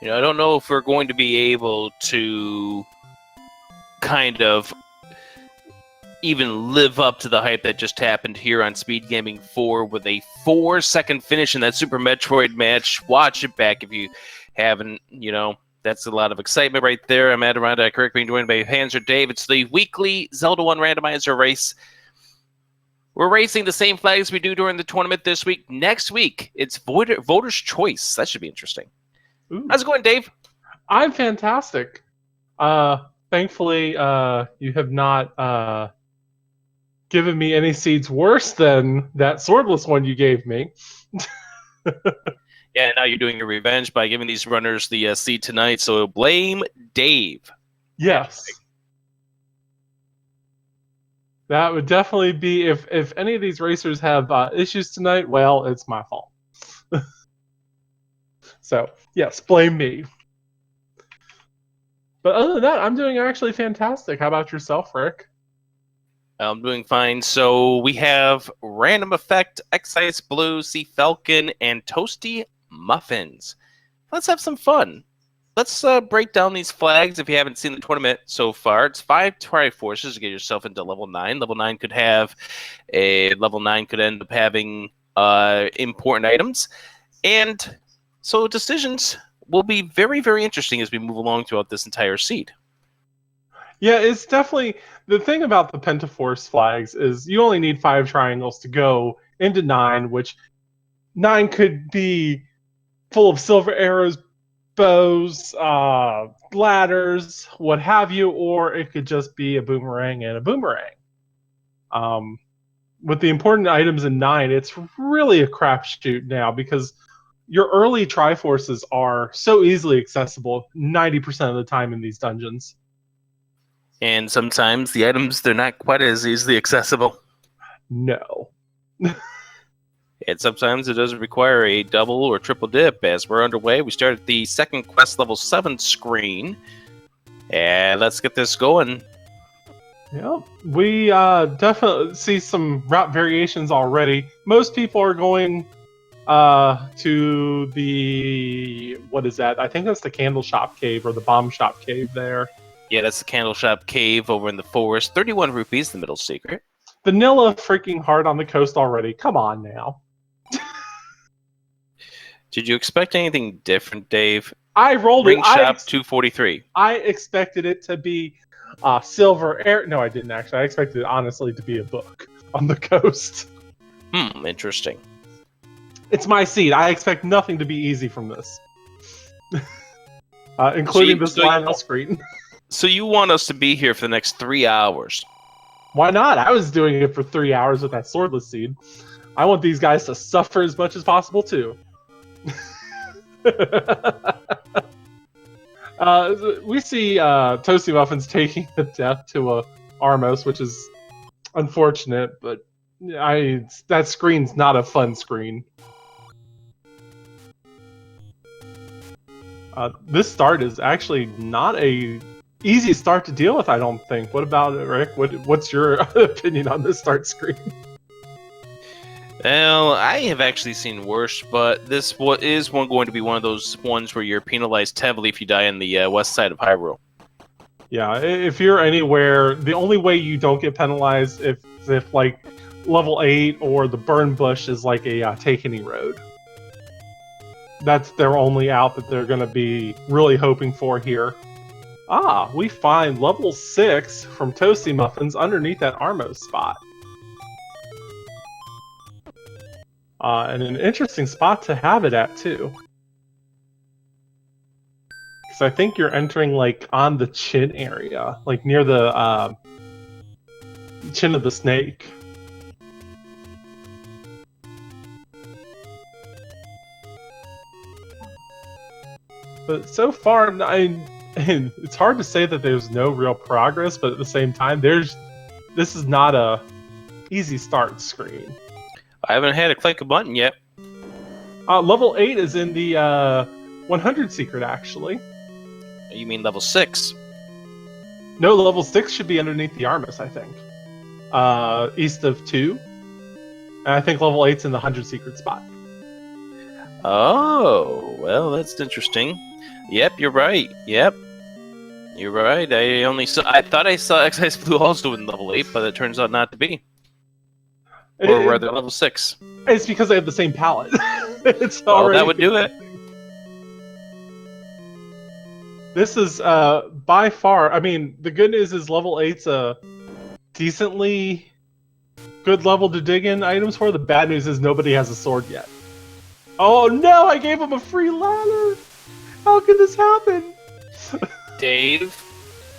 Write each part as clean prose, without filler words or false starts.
I don't know if we're going to be able to kind of even live up to the hype that just happened here on Speed Gaming 4 with a 4-second finish in that Super Metroid match. Watch it back if you haven't, That's a lot of excitement right there. I'm Adirondacks Kirk, being joined by Hanser Dave. It's the weekly Zelda 1 randomizer race. We're racing the same flags we do during the tournament this week. Next week, it's Voter's Choice. That should be interesting. Ooh. How's it going, Dave? I'm fantastic. Thankfully, you have not given me any seeds worse than that swordless one you gave me. Yeah, now you're doing your revenge by giving these runners the seed tonight, so blame Dave. Yes. That would definitely be, if any of these racers have issues tonight, well, it's my fault. So, yes, blame me. But other than that, I'm doing actually fantastic. How about yourself, Rick? I'm doing fine. So we have Random Effect, Excise Blue, Sea Falcon, and Toasty Muffins. Let's have some fun. Let's break down these flags if you haven't seen the tournament so far. It's 5 Triforces to get yourself into level 9. Level 9 could end up having important items. And so decisions will be very, very interesting as we move along throughout this entire seed. Yeah, it's definitely the thing about the Pentaforce flags is you only need 5 triangles to go into 9, which 9 could be full of silver arrows, bows, ladders, what have you, or it could just be a boomerang and a boomerang. With the important items in 9, it's really a crapshoot now because your early Triforces are so easily accessible 90% of the time in these dungeons. And sometimes the items, they're not quite as easily accessible. No. And sometimes it does require a double or triple dip. As we're underway, we start at the second quest level 7 screen. And let's get this going. Yeah, we definitely see some route variations already. Most people are going to the, what is that? I think that's the Candle Shop Cave or the Bomb Shop Cave there. Yeah, that's the Candle Shop Cave over in the forest. 31 rupees, the middle secret. Vanilla freaking hard on the coast already. Come on now. Did you expect anything different, Dave? I rolled Ring it. Shop 243. I expected it to be silver air. No, I didn't actually. I expected it honestly to be a book on the coast. Interesting. It's my seed. I expect nothing to be easy from this. Including this line screen. So you want us to be here for the next 3 hours? Why not? I was doing it for 3 hours with that swordless seed. I want these guys to suffer as much as possible too. We see Toasty Muffins taking the death to Armos, which is unfortunate, but that screen's not a fun screen. This start is actually not a easy start to deal with, I don't think. What about it, Rick? What's your opinion on this start screen? Well, I have actually seen worse, but this is going to be one of those ones where you're penalized heavily if you die on the west side of Hyrule. Yeah, if you're anywhere, the only way you don't get penalized if like level 8 or the Burn Bush is like a Take Any Road. That's their only out that they're going to be really hoping for here. We find level 6 from Toasty Muffins underneath that Armos spot. And an interesting spot to have it at, too. Because I think you're entering, like, on the chin area. Like, near the chin of the snake. But so far, it's hard to say that there's no real progress, but at the same time, this is not a easy start screen. I haven't had to click a button yet. Level 8 is in the 100 secret, actually. You mean level 6? No, level 6 should be underneath the Armos, I think. East of 2. And I think level 8's in the 100 secret spot. Oh, well, that's interesting. Yep, you're right. Yep. You're right. I thought I saw Excise Blue also in level 8, but it turns out not to be. Or rather, level 6. It's because they have the same palette. It's Well, already. that would do it. This is by far. I mean, the good news is level 8's a decently good level to dig in items for. The bad news is nobody has a sword yet. Oh no! I gave him a free ladder. How could this happen? Dave,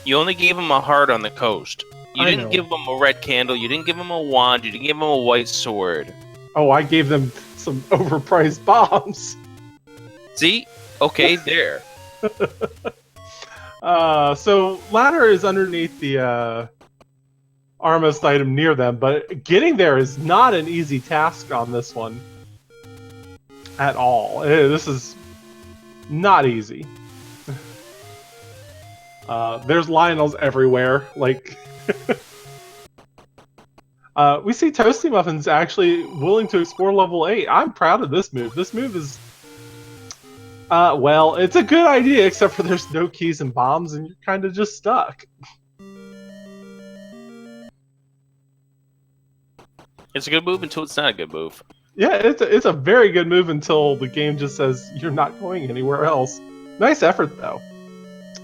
you only gave him a heart on the coast. You I didn't know. give him a red candle. You didn't give him a wand. You didn't give him a white sword. Oh, I gave them some overpriced bombs. See? Okay, there. So ladder is underneath the armist item near them, but getting there is not an easy task on this one at all. This is not easy. There's Lionels everywhere. Like, we see Toasty Muffins actually willing to explore level 8. I'm proud of this move. This move is, well, it's a good idea, except for there's no keys and bombs, and you're kind of just stuck. It's a good move until it's not a good move. Yeah, it's a very good move until the game just says you're not going anywhere else. Nice effort, though.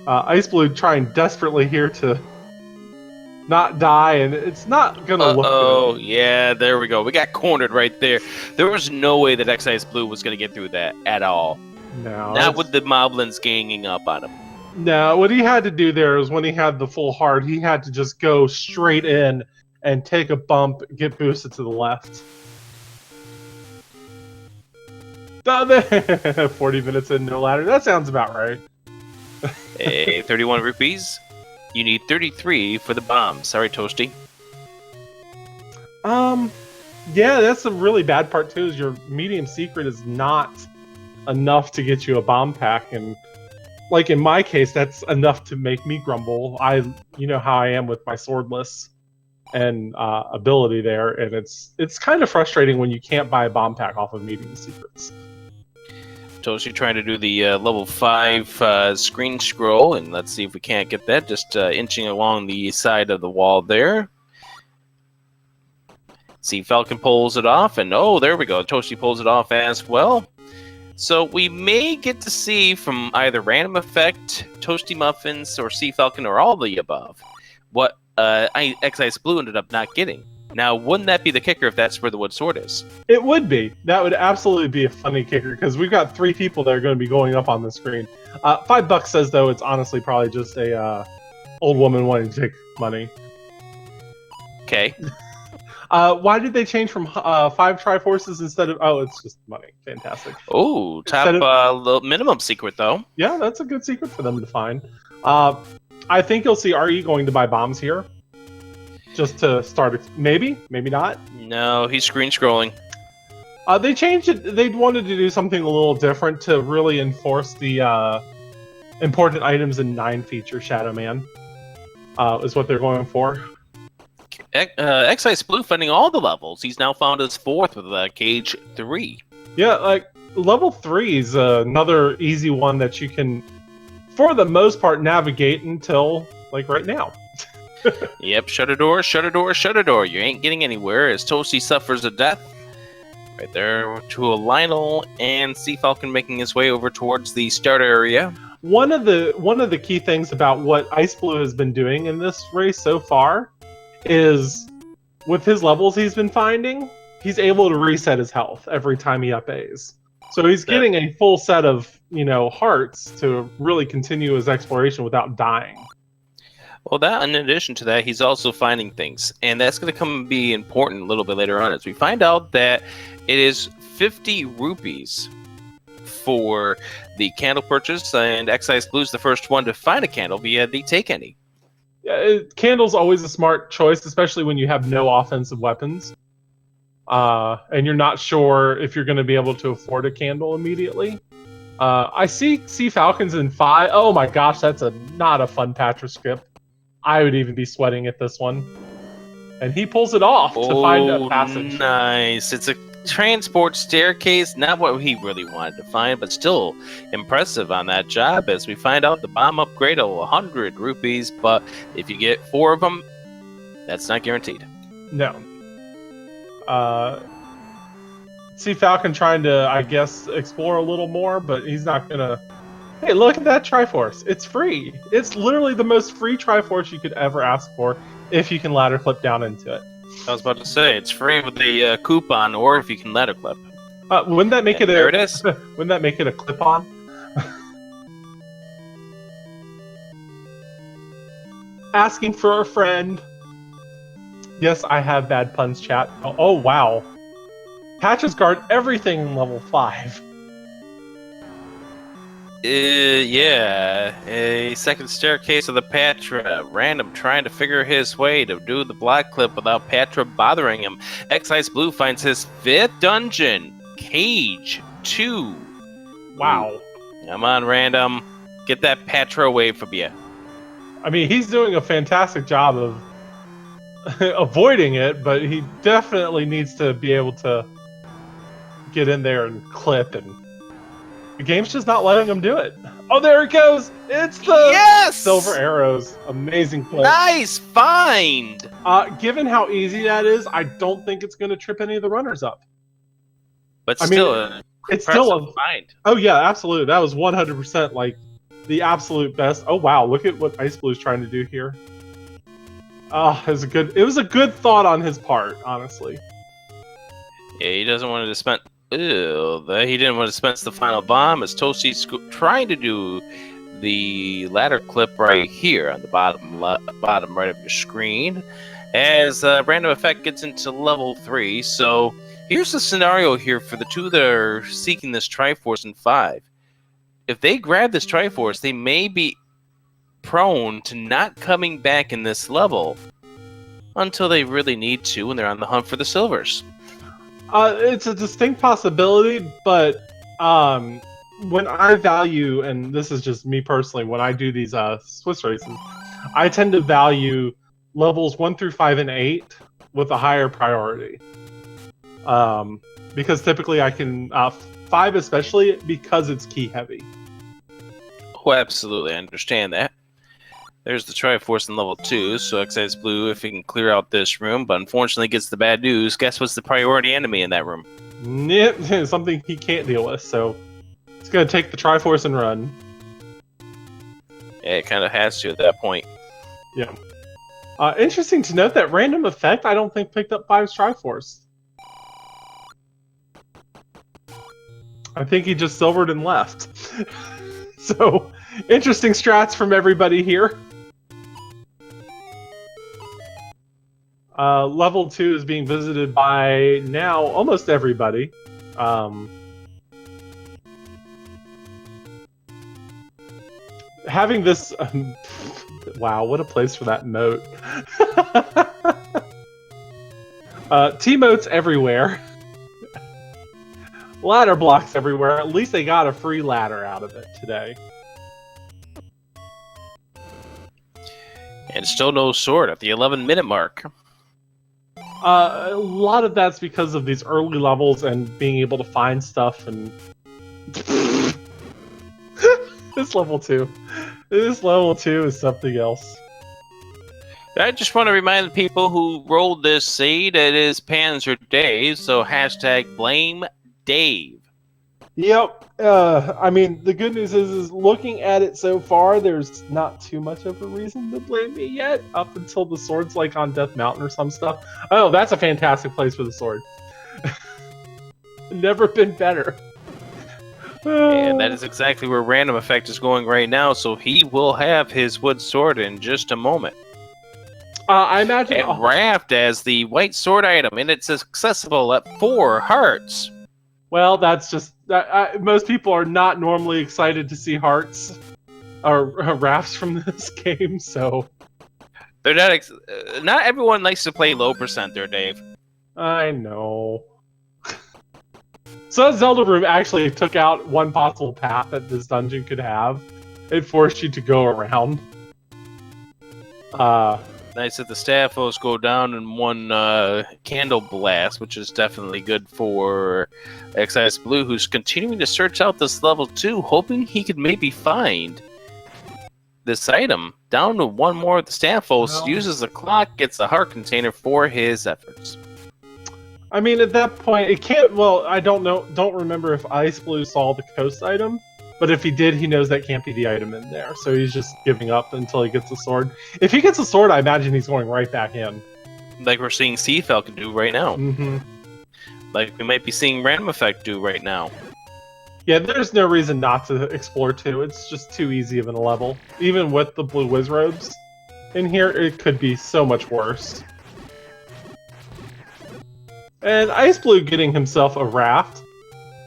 Ice Blue trying desperately here to not die, and it's not gonna look good. Oh, yeah, there we go. We got cornered right there. There was no way that Excise Blue was going to get through that at all. No, Not with the Moblins ganging up on him. No, what he had to do there is when he had the full heart, he had to just go straight in and take a bump, get boosted to the left. 40 minutes in, no ladder. That sounds about right. Hey, 31 rupees. You need 33 for the bomb. Sorry, Toasty. Yeah, that's the really bad part too, is your medium secret is not enough to get you a bomb pack, and like in my case, that's enough to make me grumble. You know how I am with my swordless and ability there, and it's kind of frustrating when you can't buy a bomb pack off of medium secrets. Toasty trying to do the level 5 screen scroll, and let's see if we can't get that. Just inching along the side of the wall there. See, Falcon pulls it off, and oh, there we go. Toasty pulls it off as well. So we may get to see from either Random Effect, Toasty Muffins, or Sea Falcon, or all of the above, what Excise Blue ended up not getting. Now, wouldn't that be the kicker if that's where the wood sword is? It would be. That would absolutely be a funny kicker, because we've got 3 people that are going to be going up on the screen. $5 says, though, it's honestly probably just a old woman wanting to take money. Okay. Why did they change from 5 Triforces instead of... Oh, it's just money. Fantastic. Oh, top minimum secret, though. Yeah, that's a good secret for them to find. I think you'll see RE going to buy bombs here. Just to start... Maybe? Maybe not? No, he's screen scrolling. They changed it. They wanted to do something a little different to really enforce the important items in 9 feature Shadow Man. Is what they're going for. Excise Blue finding all the levels. He's now found his 4th with Cage 3. Yeah, like, level 3 is another easy one that you can, for the most part, navigate until, like, right now. Yep, shut a door, shut a door, shut a door. You ain't getting anywhere as Toasty suffers a death. Right there to a Lionel, and Sea Falcon making his way over towards the start area. One of the key things about what Ice Blue has been doing in this race so far is, with his levels he's been finding, he's able to reset his health every time he up A's. So he's getting a full set of, hearts to really continue his exploration without dying. Well, in addition to that, he's also finding things. And that's going to come and be important a little bit later on as we find out that it is 50 rupees for the candle purchase, and Excise Blue's the first one to find a candle via the Take Any. Yeah, candle's always a smart choice, especially when you have no offensive weapons. And you're not sure if you're going to be able to afford a candle immediately. I see Falcons in 5. Oh my gosh, that's not a fun Patra skip. I would even be sweating at this one. And he pulls it off to find a passage. Nice. It's a transport staircase, not what he really wanted to find, but still impressive on that job. As we find out, the bomb upgrade of 100 rupees, but if you get 4 of them, that's not guaranteed. No. See Falcon trying to, I guess, explore a little more, but he's not gonna. Hey, look at that Triforce. It's free. It's literally the most free Triforce you could ever ask for if you can ladder clip down into it. I was about to say, it's free with the coupon, or if you can ladder clip. Wouldn't that make it a? There it is. Wouldn't that make it a clip-on? Asking for a friend. Yes, I have bad puns, chat. Oh wow. Patches guard everything in level 5. Yeah. A second staircase of the Patra. Random trying to figure his way to do the block clip without Patra bothering him. Excise Blue finds his 5th dungeon. Cage 2. Wow. Come on, Random. Get that Patra away from you. I mean, he's doing a fantastic job of avoiding it, but he definitely needs to be able to get in there and clip, and the game's just not letting him do it. Oh, there it goes! It's the silver arrows. Amazing clip. Nice find! Given how easy that is, I don't think it's going to trip any of the runners up. But I still, mean, it's still a find. Oh yeah, absolutely. That was 100% like the absolute best. Oh wow, look at what Ice Blue is trying to do here. It was a good thought on his part, honestly. Yeah, he doesn't want to dispense. He didn't want to dispense the final bomb as Toasty's trying to do the ladder clip right here on the bottom right of your screen. As Random Effect gets into level 3, so here's the scenario here for the two that are seeking this Triforce in 5. If they grab this Triforce, they may be prone to not coming back in this level until they really need to when they're on the hunt for the silvers. It's a distinct possibility, but when I value, and this is just me personally, when I do these Swiss races, I tend to value levels 1 through 5 and 8 with a higher priority. Because typically I can 5 especially because it's key heavy. Oh, absolutely, I understand that. There's the Triforce in level 2, so Excise Blue, if he can clear out this room, but unfortunately gets the bad news. Guess what's the priority enemy in that room? Yep, something he can't deal with, so he's going to take the Triforce and run. Yeah, it kind of has to at that point. Yeah. Interesting to note that Random Effect, I don't think, picked up 5's Triforce. I think he just silvered and left. So, interesting strats from everybody here. Level 2 is being visited by now almost everybody. Having this... wow, what a place for that moat. T-moats everywhere. Ladder blocks everywhere. At least they got a free ladder out of it today. And still no sword at the 11-minute mark. A lot of that's because of these early levels and being able to find stuff and... This level 2. This level 2 is something else. I just want to remind the people who rolled this seed, it is Panzer Dave, so hashtag blame Dave. Yep. I mean, the good news is looking at it so far, there's not too much of a reason to blame me yet, up until the sword's like on Death Mountain or some stuff. Oh, that's a fantastic place for the sword. Never been better. And that is exactly where Random Effect is going right now, so he will have his wood sword in just a moment. I imagine... And Raft as the white sword item, and it's accessible at 4 hearts. Well, that's just... most people are not normally excited to see hearts or rafts from this game, so... They're not... not everyone likes to play low percent there, Dave. I know. So that Zelda room actually took out one possible path that this dungeon could have. It forced you to go around. Nice that the Staphos go down in one candle blast, which is definitely good for Excise Blue, who's continuing to search out this level 2, hoping he could maybe find this item. Down to one more. The Staphos uses the clock, gets the heart container for his efforts. I mean, at that point, it can't. Well, I don't know. Don't remember if Ice Blue saw the coast item. But if he did, he knows that can't be the item in there, so he's just giving up until he gets a sword. If he gets a sword, I imagine he's going right back in. Like we're seeing Sea Falcon do right now. Mm-hmm. Like we might be seeing Random Effect do right now. Yeah, there's no reason not to explore 2. It's just too easy of a level. Even with the blue whiz robes in here, it could be so much worse. And Ice Blue getting himself a raft,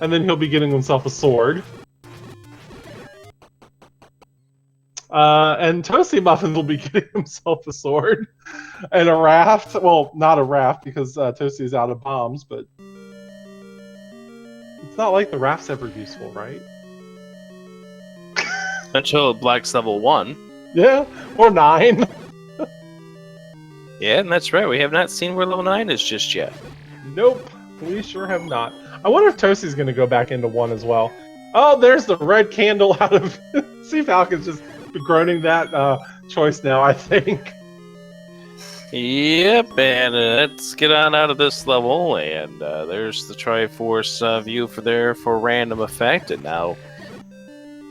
and then he'll be getting himself a sword. And Toasty Muffins will be getting himself a sword and a raft. Well, not a raft because Toasty is out of bombs, but it's not like the raft's ever useful, right? Until Black's level 1. Yeah, or 9. Yeah, and that's right. We have not seen where level 9 is just yet. Nope, we sure have not. I wonder if Toasty's going to go back into 1 as well. Oh, there's the red candle out of... Sea Falcon's just groaning that choice now, I think. Yep, and let's get on out of this level, and there's the Triforce view for Random Effect, and now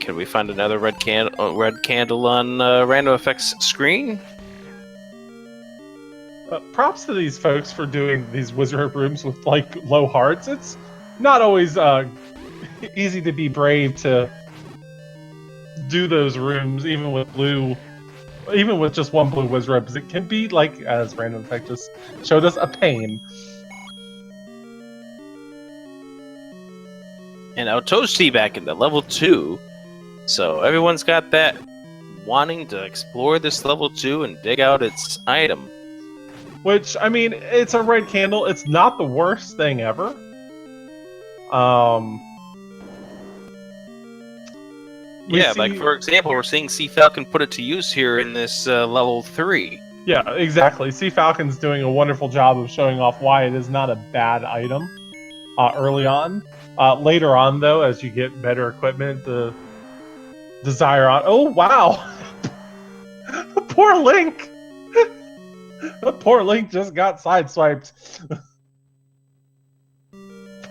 can we find another red candle on Random Effect's screen? Props to these folks for doing these wizard rooms with like low hearts. It's not always easy to be brave to do those rooms, even with just one blue whiz robe, because it can be, like, as Random Effect just showed us, a pain. And now Toasty back into level 2. So everyone's got that wanting to explore this level 2 and dig out its item. Which, I mean, it's a red candle. It's not the worst thing ever. Yeah, like for example, we're seeing Sea Falcon put it to use here in this level 3. Yeah, exactly. Sea Falcon's doing a wonderful job of showing off why it is not a bad item early on. Later on, though, as you get better equipment, the desire on... Oh, wow! Poor Link! Poor Link just got sideswiped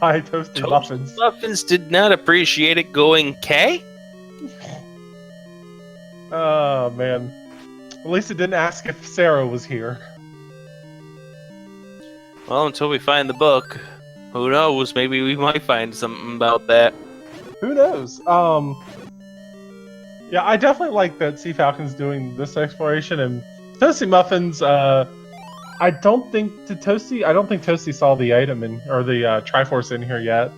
by Toasty Muffins. Muffins did not appreciate it going K? Oh, man. At least it didn't ask if Sarah was here. Well, until we find the book, who knows? Maybe we might find something about that. Who knows? Yeah, I definitely like that Sea Falcon's doing this exploration, and Toasty Muffins, I don't think Toasty saw the item or the Triforce in here yet.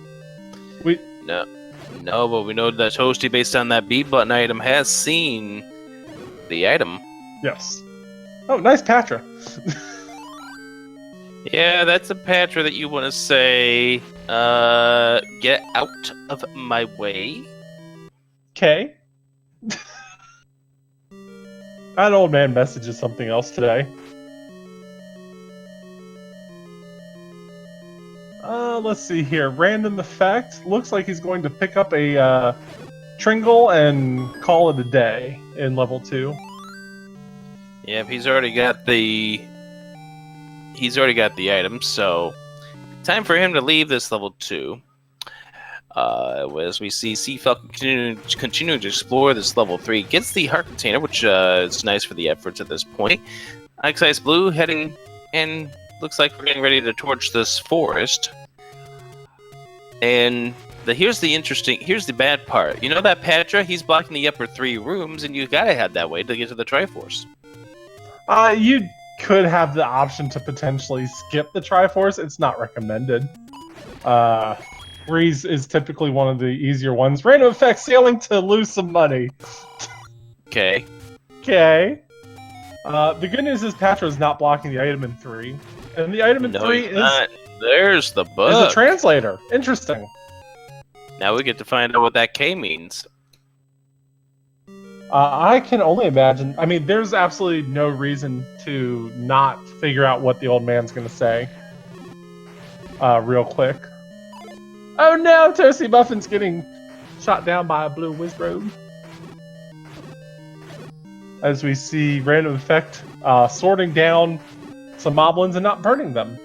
No, but we know that Toasty, based on that B button item, has seen the item. Yes. Oh, nice Patra. Yeah, that's a Patra that you want to say, get out of my way. Okay. That old man messages something else today. Let's see here. Random Effect. Looks like he's going to pick up a Tringle and call it a day in level 2. Yeah, he's already got the item, so time for him to leave this level 2. As we see Sea Falcon continuing to explore this level 3, gets the heart container, which is nice for the efforts at this point. Excise Blue heading, and looks like we're getting ready to torch this forest. And here's the bad part. You know that Patra? He's blocking the upper 3 rooms, and you gotta head that way to get to the Triforce. You could have the option to potentially skip the Triforce. It's not recommended. Breeze is typically one of the easier ones. Random Effect sailing to lose some money. Okay. Okay. The good news is Patra is not blocking the item in 3. And the item in 3 is... not. There's the book. Is a translator. Interesting. Now we get to find out what that K means. I can only imagine. I mean, there's absolutely no reason to not figure out what the old man's going to say. Real quick. Oh no, Toasty Muffin's getting shot down by a blue Wizrobe. As we see Random Effect sorting down some moblins and not burning them.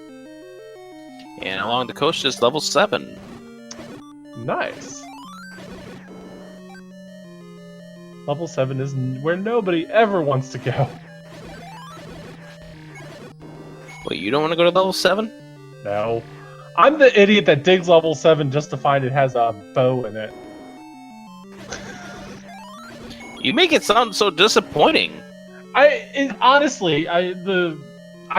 And along the coast is level 7. Nice. Level 7 is where nobody ever wants to go. Wait, you don't want to go to level 7? No. I'm the idiot that digs level 7 just to find it has a bow in it. You make it sound so disappointing. Honestly, I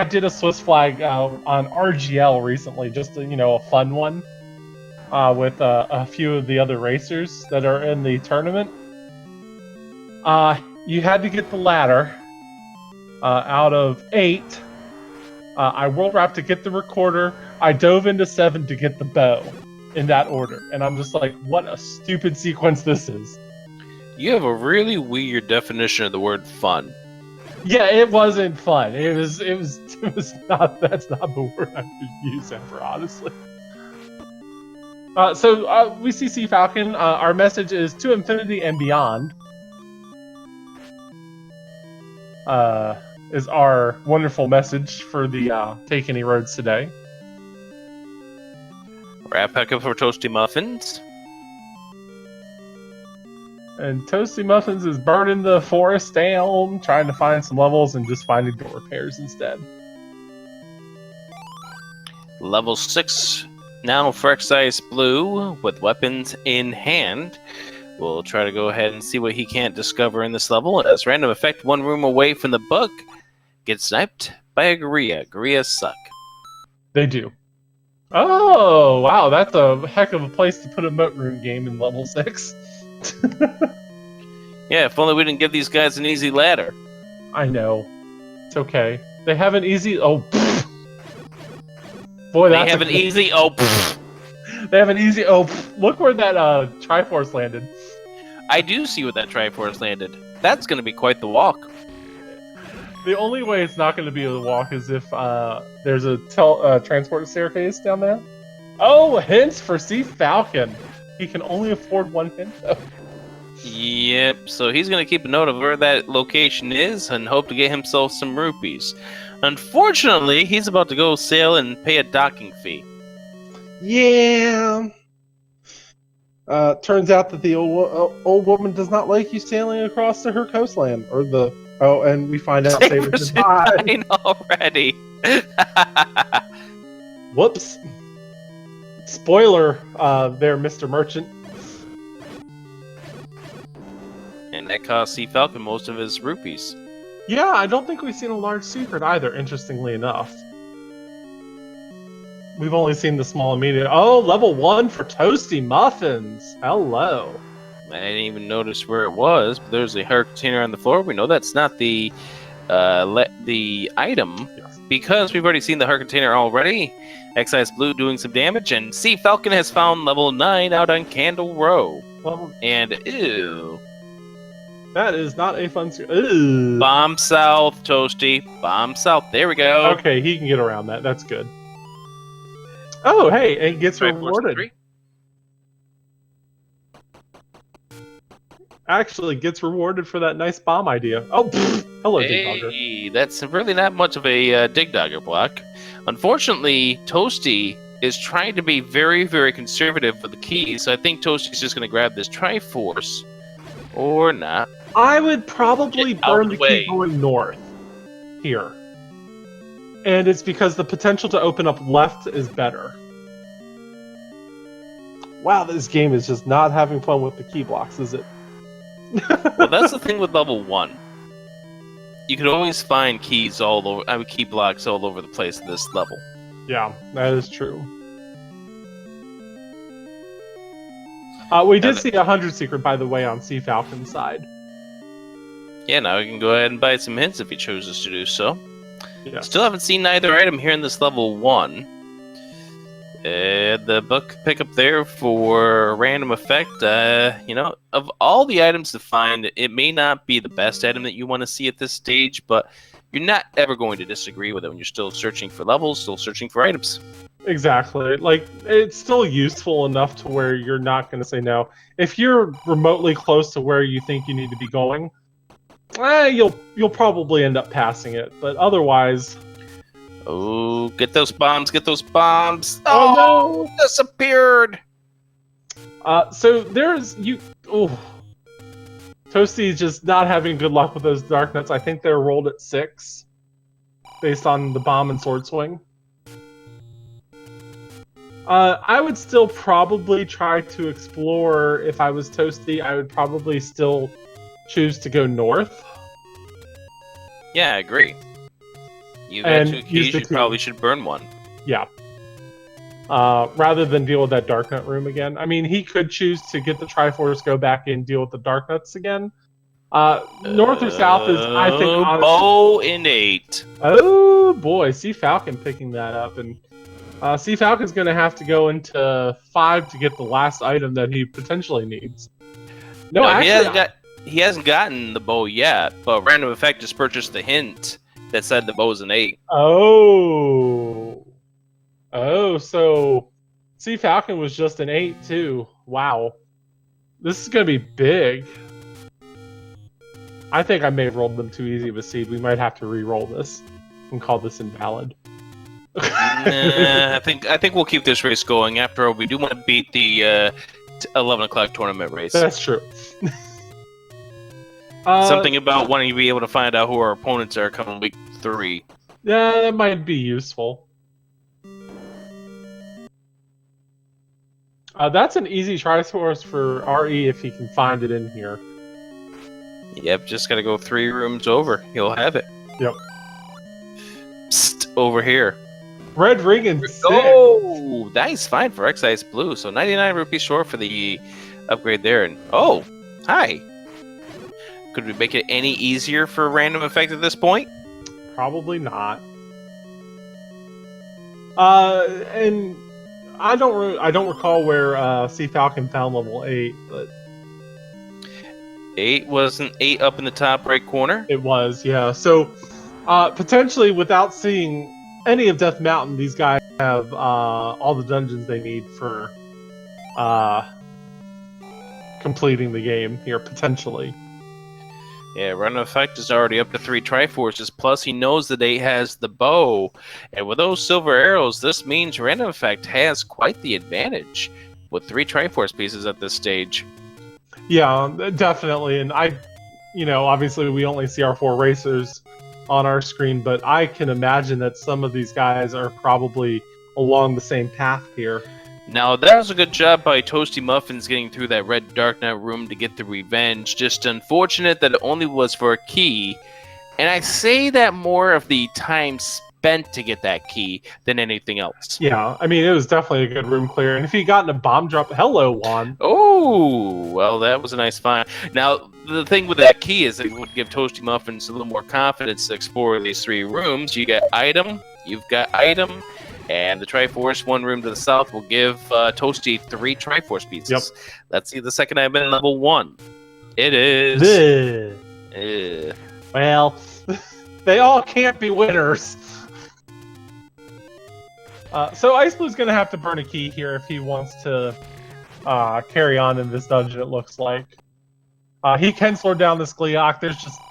did a Swiss flag on RGL recently, just a fun one, with a few of the other racers that are in the tournament. You had to get the ladder out of 8. I world wrapped to get the recorder. I dove into 7 to get the bow, in that order. And I'm just like, what a stupid sequence this is. You have a really weird definition of the word fun. Yeah, it wasn't fun. It was not. That's not the word I would use ever, honestly. So we see Sea Falcon. Our message is to infinity and beyond. Is our wonderful message for the Take Any Roads today. Wrap pack up for Toasty Muffins. And Toasty Muffins is burning the forest down, trying to find some levels and just finding door repairs instead. Level 6 now for Excise Blue with weapons in hand. We'll try to go ahead and see what he can't discover in this level. As Random Effect, 1 room away from the book, gets sniped by a Gorilla. Gorillas suck. They do. Oh, wow, that's a heck of a place to put a moat room game in level 6. Yeah, if only we didn't give these guys an easy ladder. I know. It's okay. They have an easy... Oh, pfft. Boy, that's... They have an easy... Oh, pfft. They have an easy... Oh, pfft. Look where that Triforce landed. I do see where that Triforce landed. That's going to be quite the walk. The only way it's not going to be a walk is if there's a transport staircase down there. Oh, hints for Sea Falcon. He can only afford 1 hint, though. Yep, so he's going to keep a note of where that location is and hope to get himself some rupees. Unfortunately, he's about to go sail and pay a docking fee. Yeah. Turns out that the old woman does not like you sailing across to her coastland, or the... Oh, and we find out Saber's fine already. Whoops. Spoiler there, Mr. Merchant. And that cost Sea Falcon most of his rupees. Yeah, I don't think we've seen a large secret either, interestingly enough. We've only seen the small and medium. Oh, level 1 for Toasty Muffins. Hello. I didn't even notice where it was, but there's a heart container on the floor. We know that's not the item, Yes. because we've already seen the heart container already. Excise Blue doing some damage, and Sea Falcon has found level 9 out on Candle Row. Well, And ew. that is not a fun... Ew. Bomb south, Toasty. Bomb south. There we go. Okay, he can get around that. That's good. Oh, hey, and gets Try rewarded. 3. Actually gets rewarded for that nice bomb idea. Oh, pfft. Hello, Dig Dogger. Hey, that's really not much of a Dig Dogger block. Unfortunately, Toasty is trying to be very, very conservative with the keys, so I think Toasty's just going to grab this Triforce. Or not. I would probably Get out burn of the the way. key going north here. And it's because the potential to open up left is better. Wow, this game is just not having fun with the key blocks, is it? Well, that's the thing with level 1. You can always find keys all over, key blocks all over the place at this level. Yeah, that is true. We did see a 100 secret, by the way, on Sea Falcon's side. Yeah, now we can go ahead and buy some hints if he chooses to do so. Yeah. Still haven't seen either item here in this level 1. The book pickup there for random effect. Of all the items to find, it may not be the best item that you want to see at this stage, but you're not ever going to disagree with it when you're still searching for levels, still searching for items. Exactly. Like, it's still useful enough to where you're not going to say no. If you're remotely close to where you think you need to be going, you'll probably end up passing it. But otherwise, Oh, get those bombs! Get those bombs! oh no! Disappeared. So there's you. Oh, Toasty's just not having good luck with those dark nuts. I think they're rolled at 6, based on the bomb and sword swing. I would still probably try to explore. If I was Toasty, I would probably still choose to go north. Yeah, I agree. You got And 2 use keys. the You key. probably should burn one. Yeah. Rather than deal with that dark nut room again. I mean, he could choose to get the Triforce, go back and deal with the dark nuts again. North or south is, I think, honestly. Bow and 8. Oh boy, Sea Falcon picking that up, and Sea Falcon's going to have to go into 5 to get the last item that he potentially needs. No, actually, he hasn't gotten the bow yet, but random effect just purchased the hint that said the bow's an 8. Oh, so Sea Falcon was just an 8 too. Wow, this is going to be big. I think I may have rolled them too easy of a seed. We might have to re-roll this and call this invalid. I think we'll keep this race going. After all, we do want to beat the 11 o'clock tournament race. That's true. Something about wanting to be able to find out who our opponents are coming week 3. Yeah, that might be useful. That's an easy Triforce for RE if he can find it in here. Yep, just gotta go 3 rooms over. He'll have it. Yep. Psst, over here. Red ring and 6. Oh, nice find for Excise Blue. So 99 rupees short for the upgrade there. And oh, hi. Could we make it any easier for random effect at this point? Probably not. And I don't recall where Sea Falcon found level 8, but 8 wasn't 8 up in the top right corner. it was, yeah. So potentially, without seeing any of Death Mountain, these guys have all the dungeons they need for completing the game here, potentially. Yeah, random effect is already up to 3 Triforces, plus he knows that 8 has the bow. And with those silver arrows, this means random effect has quite the advantage with 3 Triforce pieces at this stage. Yeah, definitely. And obviously we only see our 4 racers on our screen, but I can imagine that some of these guys are probably along the same path here. Now, that was a good job by Toasty Muffins getting through that red dark night room to get the revenge. Just unfortunate that it only was for a key. And I say that more of the time spent to get that key than anything else. Yeah, I mean, it was definitely a good room clear. And if he gotten a bomb drop, hello, Juan. Oh, well, that was a nice find. Now, the thing with that key is it would give Toasty Muffins a little more confidence to explore these 3 rooms. You got item, you've got item, and the Triforce 1 room to the south will give Toasty 3 Triforce pieces. Yep. Let's see the second item in level 1. It is... Well, they all can't be winners. So Ice Blue's going to have to burn a key here if he wants to carry on in this dungeon, it looks like. He can slow down this Gleeok. There's just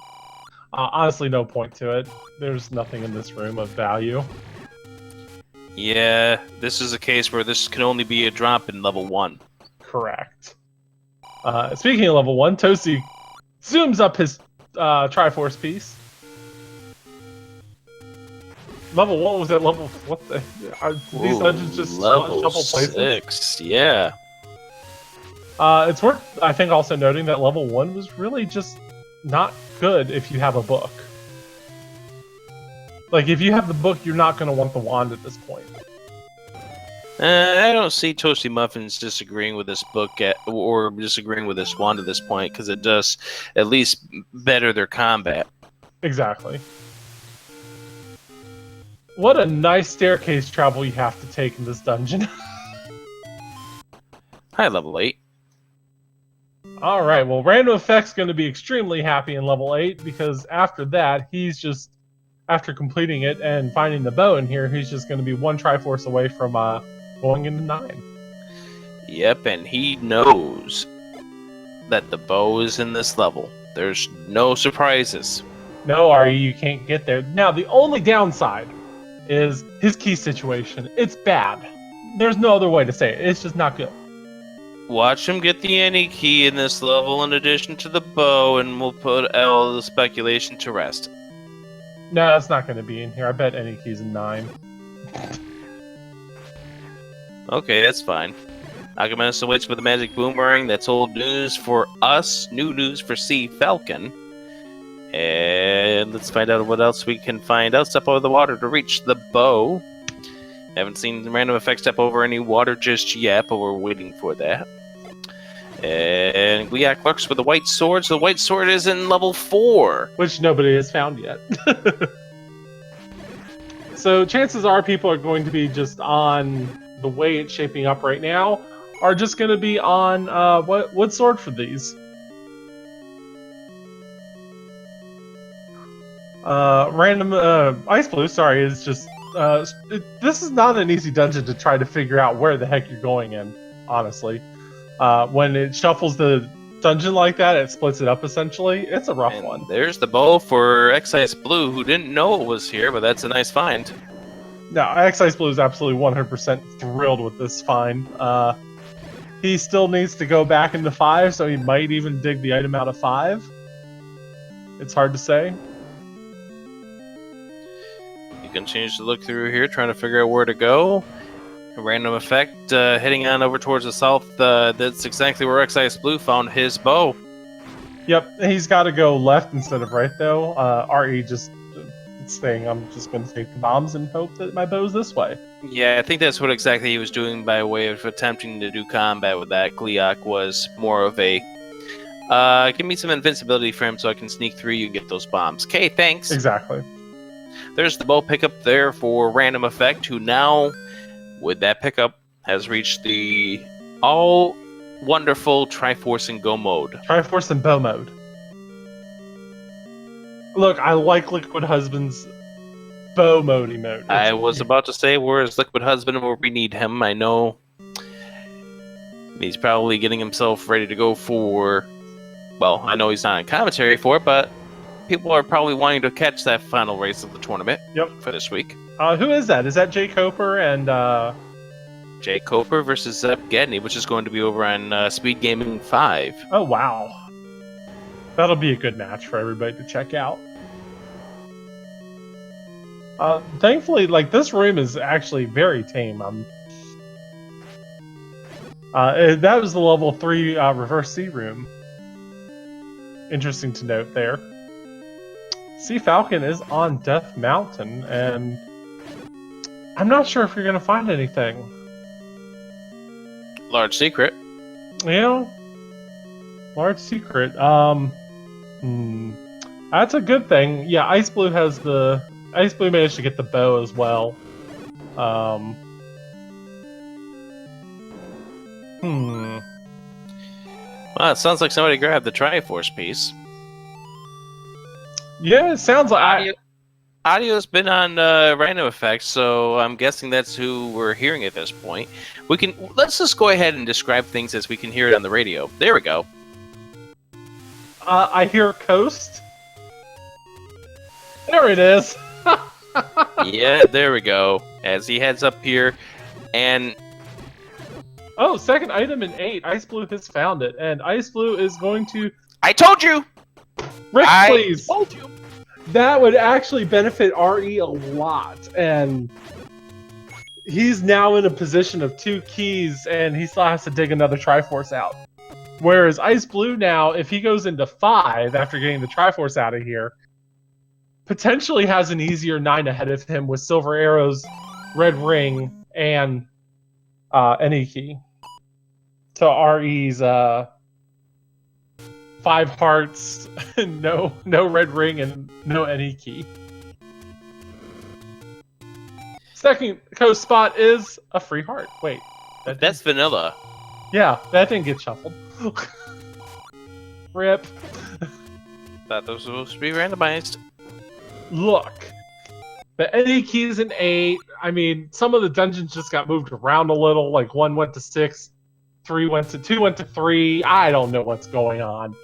honestly no point to it. There's nothing in this room of value. Yeah, this is a case where this can only be a drop in level 1. Correct. Speaking of level 1, Toasty zooms up his Triforce piece. Level 1 was at level... What the... Are these dungeons just level shuffle places? 6, yeah. It's worth, I think, also noting that level 1 was really just not good if you have a book. Like, if you have the book, you're not going to want the wand at this point. I don't see Toasty Muffins disagreeing with this book or disagreeing with this wand at this point, because it does at least better their combat. Exactly. What a nice staircase travel you have to take in this dungeon. Hi, level 8. Alright, well, Random Effect's going to be extremely happy in level 8 because after that, he's just, after completing it and finding the bow in here, he's just going to be one Triforce away from going into 9. Yep, and he knows that the bow is in this level. There's no surprises. No, RE, you can't get there. Now, the only downside is his key situation. It's bad. There's no other way to say it. It's just not good. Watch him get the any key in this level in addition to the bow, and we'll put all the speculation to rest. No, that's not going to be in here. I bet any key's in 9. Okay, that's fine. Agamemnon waits for the magic boomerang. That's old news for us, new news for Sea Falcon. And let's find out what else we can find out. Step over the water to reach the bow. Haven't seen the Random Effect step over any water just yet, but we're waiting for that. And Gliak lurks for the white sword, so the white sword is in level 4. Which nobody has found yet. So chances are people are going to be just on the way it's shaping up right now, are just going to be on, what sword for these? Ice Blue, sorry, is just, this is not an easy dungeon to try to figure out where the heck you're going in, honestly. When it shuffles the dungeon like that, it splits it up essentially. It's a rough one. There's the bow for Excise Blue, who didn't know it was here, but that's a nice find. No, Excise Blue is absolutely 100% thrilled with this find. He still needs to go back into 5, so he might even dig the item out of 5. It's hard to say. He continues to look through here, trying to figure out where to go. A Random Effect, heading on over towards the south. That's exactly where Excise Blue found his bow. Yep, he's got to go left instead of right, though. RE just saying, I'm just going to take the bombs and hope that my bow's this way. Yeah, I think that's what exactly he was doing by way of attempting to do combat with that. Gliak was more of a, give me some invincibility for him so I can sneak through you and get those bombs. Okay, thanks. Exactly. There's the bow pickup there for Random Effect, who now, with that pickup, has reached the all-wonderful Triforce and Go mode. Triforce and bow mode. Look, I like Liquid Husband's bow mode emote. I was about to say, where's Liquid Husband where we need him? I know he's probably getting himself ready to go for... Well, I know he's not in commentary for it, but people are probably wanting to catch that final race of the tournament. Yep. For this week. Who is that? Is that Jay Coper and... Jay Coper versus Zeb Gedney, which is going to be over on Speed Gaming 5. Oh, wow. That'll be a good match for everybody to check out. Thankfully, like, this room is actually very tame. That was the level 3 reverse C room. Interesting to note there. Sea Falcon is on Death Mountain, and I'm not sure if you're going to find anything. Large secret. Yeah. Large secret. That's a good thing. Yeah, Ice Blue managed to get the bow as well. Well, it sounds like somebody grabbed the Triforce piece. Yeah, it sounds like... Audio's been on Random Effects, so I'm guessing that's who we're hearing at this point. Let's just go ahead and describe things as we can hear it on the radio. There we go. I hear Coast. There it is. Yeah, there we go. As he heads up here, and... Oh, second item in 8. Ice Blue has found it, and Ice Blue is going to... I told you! Rick, please! I told you! That would actually benefit RE a lot, and he's now in a position of 2 keys, and he still has to dig another Triforce out. Whereas Ice Blue now, if he goes into 5 after getting the Triforce out of here, potentially has an easier 9 ahead of him with Silver Arrows, Red Ring, and any key. To RE's 5 hearts, no Red Ring, and no any key. Second coast spot is a free heart. Wait. That's vanilla. Yeah, that didn't get shuffled. Rip. Thought those were supposed to be randomized. Look. The any key is an 8. I mean, some of the dungeons just got moved around a little. Like 1 went to 6, 2 went to 3. I don't know what's going on.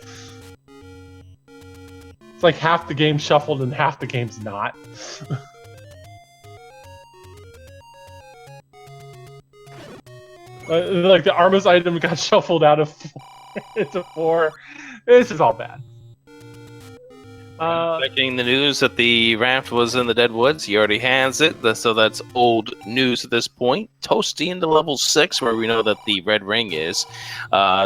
It's like half the game shuffled and half the game's not. Like the Armos item got shuffled out of 4 into 4. This is all bad. Checking the news that the raft was in the dead woods. He already has it, so that's old news at this point. Toasty into level 6, where we know that the red ring is.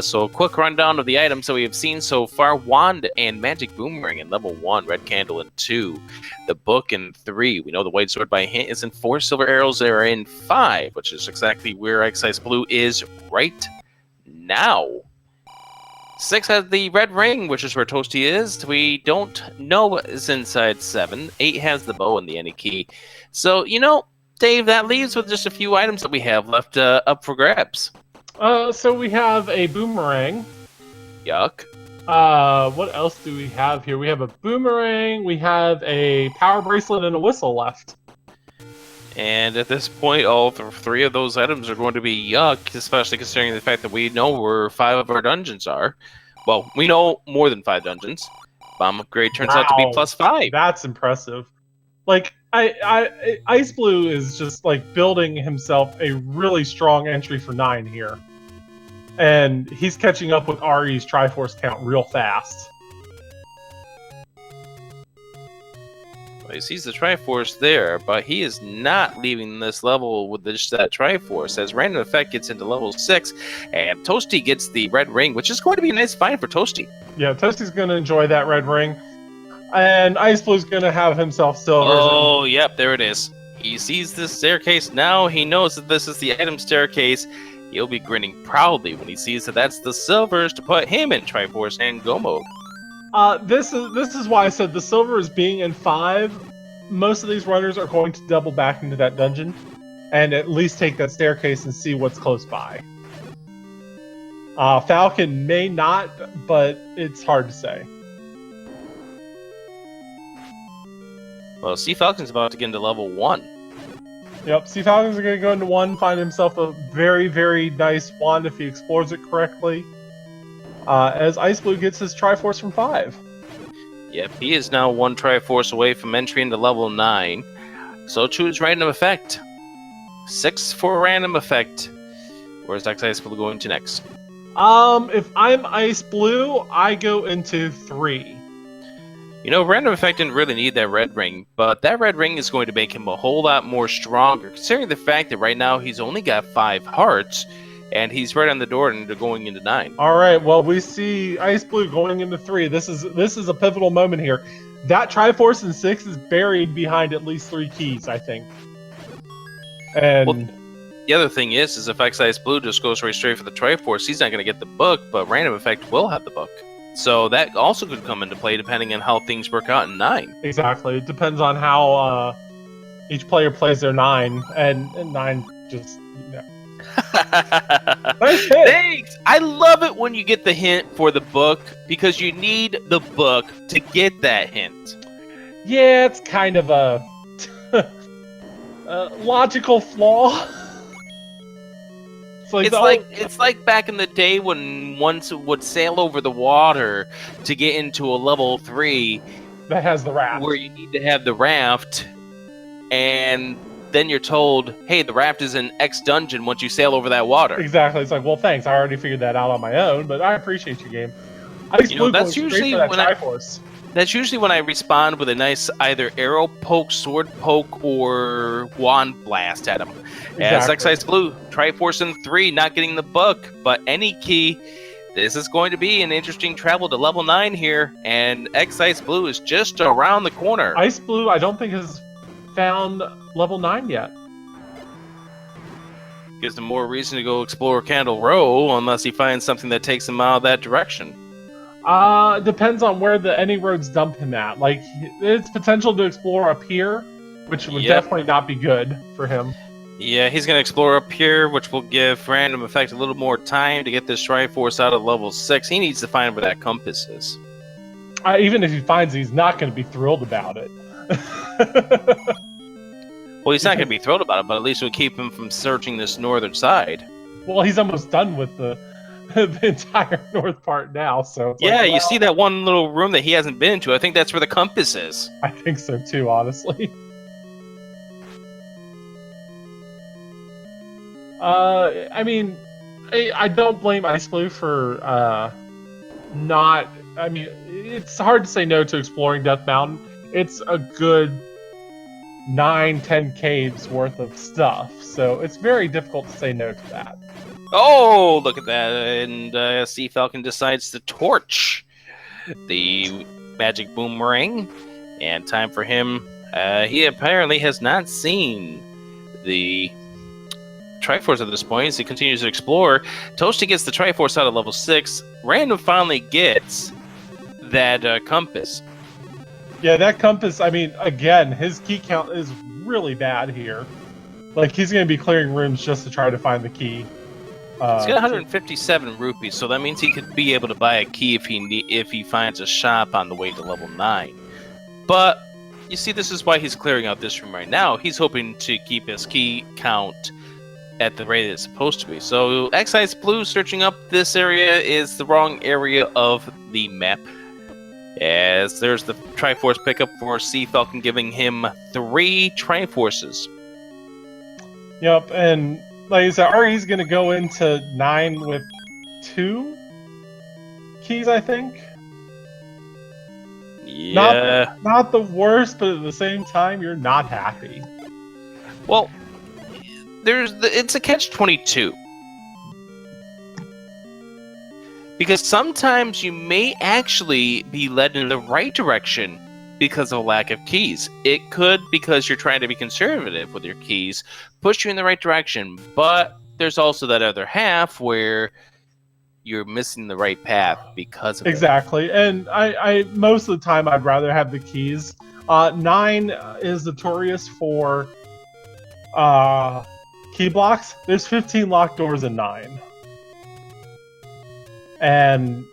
So a quick rundown of the items that we have seen so far. Wand and magic boomerang in level 1, red candle in 2. The book in 3. We know the white sword by hint is in 4. Silver arrows are in 5, which is exactly where Excise Blue is right now. 6 has the red ring, which is where Toasty is. We don't know what is inside 7. 8 has the bow and the any key. So, Dave, that leaves with just a few items that we have left up for grabs. So we have a boomerang. Yuck. What else do we have here? We have a boomerang, we have a power bracelet, and a whistle left. And at this point, all 3 of those items are going to be yuck, especially considering the fact that we know where 5 of our dungeons are. Well, we know more than 5 dungeons. Bomb upgrade turns out to be +5. That's impressive. Like, Ice Blue is just, like, building himself a really strong entry for 9 here. And he's catching up with Ari's Triforce count real fast. He sees the Triforce there, but he is not leaving this level with just that Triforce, as Random Effect gets into level 6, and Toasty gets the red ring, which is going to be a nice find for Toasty. Yeah, Toasty's going to enjoy that red ring, and Ice Blue's going to have himself silver. Oh, yep, there it is. He sees this staircase now. He knows that this is the item staircase. He'll be grinning proudly when he sees that that's the silvers to put him in Triforce and Go mode. This is why I said the silver is being in 5. Most of these runners are going to double back into that dungeon and at least take that staircase and see what's close by. Falcon may not, but it's hard to say. Well, Sea Falcon's about to get into level 1. Yep, Sea Falcon's going to go into 1, find himself a very, very nice wand if he explores it correctly. As Ice Blue gets his Triforce from 5. Yep, he is now 1 Triforce away from entry into level 9. So choose Random Effect. 6 for Random Effect. Where's Ice Blue going to next? If I'm Ice Blue, I go into 3. Random Effect didn't really need that red ring, but that red ring is going to make him a whole lot more stronger, considering the fact that right now he's only got 5 hearts. And he's right on the door into going into 9. All right. Well, we see Ice Blue going into 3. This is a pivotal moment here. That Triforce in 6 is buried behind at least 3 keys, I think. And the other thing is if Excise Blue just goes right straight for the Triforce, he's not going to get the book, but Random Effect will have the book. So that also could come into play depending on how things work out in 9. Exactly. It depends on how each player plays their 9, and 9 just. Nice hit. Thanks. I love it when you get the hint for the book because you need the book to get that hint. Yeah, it's kind of a logical flaw. It's like back in the day when one would sail over the water to get into a level 3 that has the raft, where you need to have the raft, and then you're told, hey, the raft is in X dungeon once you sail over that water. Exactly. It's like, well, thanks. I already figured that out on my own, but I appreciate your game. That's usually when I respond with a nice either arrow poke, sword poke, or wand blast at him. Exactly. As Excise Blue, Triforce in 3, not getting the book, but any key. This is going to be an interesting travel to level 9 here, and Excise Blue is just around the corner. Ice Blue, I don't think has found level 9 yet. Gives him more reason to go explore Candle Row, unless he finds something that takes him out of that direction. Depends on where any roads dump him at. Like, it's potential to explore up here, which would Yep. definitely not be good for him. Yeah, he's going to explore up here, which will give Random Effect a little more time to get this Triforce out of level 6. He needs to find where that compass is. Even if he finds it, he's not going to be thrilled about it. Well, he's not going to be thrilled about it, but at least we'll keep him from searching this northern side. Well, he's almost done with the entire north part now, so it's Yeah, like, you well, see that one little room that he hasn't been into? I think that's where the compass is. I think so too, honestly. I mean, I don't blame Ice Blue for not. I mean, it's hard to say no to exploring Death Mountain. It's a good 9-10 caves worth of stuff, so it's very difficult to say no to that. Oh, look at that. And Sea Falcon decides to torch the magic boomerang. And time for him. He apparently has not seen the Triforce at this point, as he continues to explore. Toasty gets the Triforce out of level 6. Random finally gets that compass. Yeah, that compass, I mean, again, his key count is really bad here. Like, he's going to be clearing rooms just to try to find the key. He's got 157 rupees, so that means he could be able to buy a key if he finds a shop on the way to level 9. But, you see, this is why he's clearing out this room right now. He's hoping to keep his key count at the rate it's supposed to be. So, Excise Blue searching up this area is the wrong area of the map. As there's the Triforce pickup for Sea Falcon, giving him 3 Triforces. Yep, and like I said, Ari's going to go into 9 with 2 keys, I think. Yeah. Not the worst, but at the same time, you're not happy. Well, it's a catch-22. Because sometimes you may actually be led in the right direction because of a lack of keys. It could, because you're trying to be conservative with your keys, push you in the right direction. But there's also that other half where you're missing the right path because of Exactly. And I most of the time, I'd rather have the keys. 9 is notorious for key blocks. There's 15 locked doors in 9. And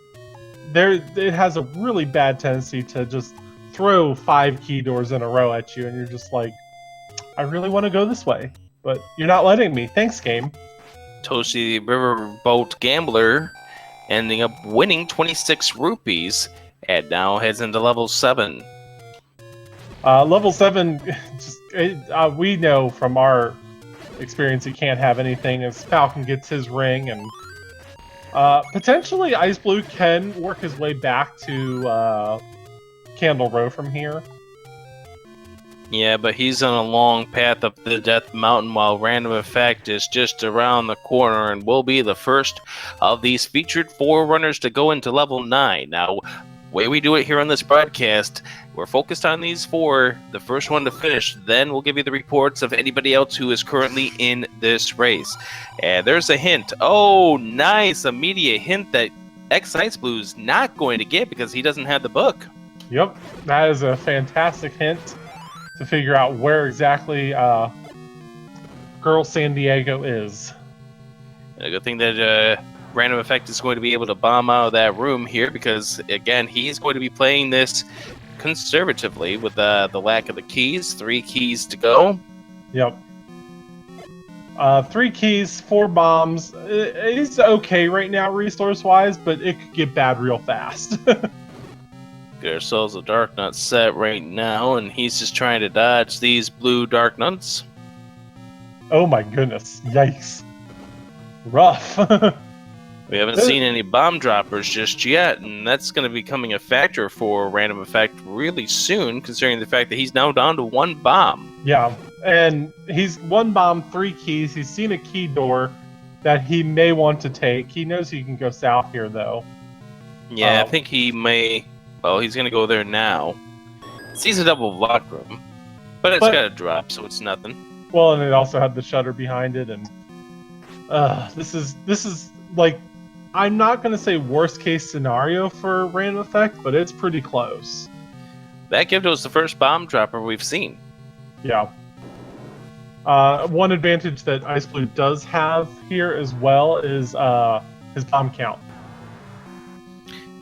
it has a really bad tendency to just throw 5 key doors in a row at you, and you're just like, I really want to go this way, but you're not letting me. Thanks, game. Toasty Riverboat Gambler ending up winning 26 rupees and now heads into level 7. Level 7, we know from our experience he can't have anything as Falcon gets his ring, and potentially Ice Blue can work his way back to Candle Row from here. Yeah, but he's on a long path up the Death Mountain, while Random Effect is just around the corner and will be the first of these featured 4 runners to go into level 9. Now, the way we do it here on this broadcast, we're focused on these 4, the first one to finish. Then we'll give you the reports of anybody else who is currently in this race. And there's a hint. Oh, nice. Immediate hint that X-Ice Blue's not going to get because he doesn't have the book. Yep, that is a fantastic hint to figure out where exactly Girl San Diego is. And a good thing that Random Effect is going to be able to bomb out of that room here, because, again, he's going to be playing this conservatively with the lack of the keys. 3 keys to go. Yep. 3 keys, 4 bombs. It's okay right now resource-wise, but it could get bad real fast. Get ourselves a Dark Nut set right now, and he's just trying to dodge these blue Dark Nuts. Oh my goodness. Yikes. Rough. We haven't seen any bomb droppers just yet, and that's going to be becoming a factor for Random Effect really soon, considering the fact that he's now down to 1 bomb. Yeah, and he's 1 bomb, 3 keys. He's seen a key door that he may want to take. He knows he can go south here, though. Yeah, I think he may... Well, he's going to go there now. Sees a double block room, but it's got a drop, so it's nothing. Well, and it also had the shutter behind it, and this is like, I'm not going to say worst case scenario for Random Effect, but it's pretty close. That gives us the first bomb dropper we've seen. Yeah. One advantage that Ice Blue does have here as well is his bomb count.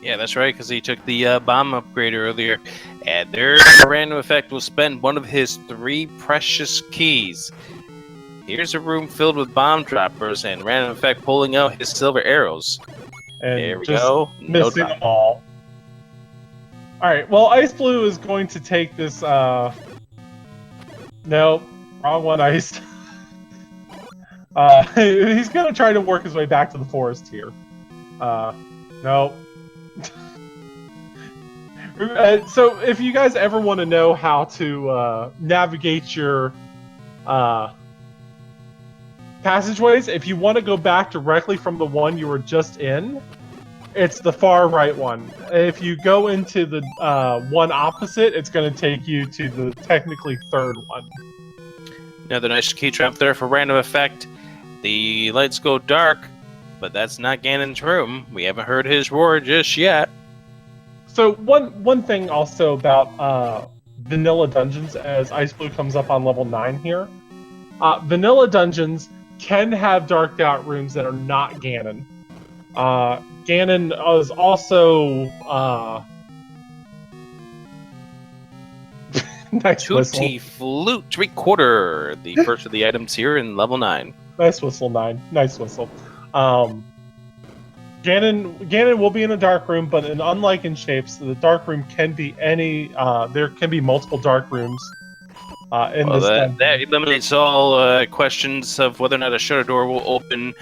Yeah, that's right, because he took the bomb upgrade earlier. And there, Random Effect will spend one of his 3 precious keys. Here's a room filled with bomb droppers, and Random Effect pulling out his silver arrows. And there we just go. No missing drop. them all. Alright, well, Ice Blue is going to take this, no, wrong one, Ice. He's going to try to work his way back to the forest here. No. So, if you guys ever want to know how to navigate your passageways, if you want to go back directly from the one you were just in, it's the far right one. If you go into the one opposite, it's going to take you to the technically third one. Another nice key trap there for Random Effect. The lights go dark, but that's not Ganon's room. We haven't heard his roar just yet. So one thing also about vanilla dungeons, as Ice Blue comes up on level 9 here, vanilla dungeons can have darked out rooms that are not Ganon. Ganon is also nice Tutti Flute 3/4, the first of the items here in level 9. Nice whistle, 9. Nice whistle. Ganon will be in a dark room, but unlike in Shapes, the dark room can be any. There can be multiple dark rooms in this. That eliminates all questions of whether or not a shutter door will open.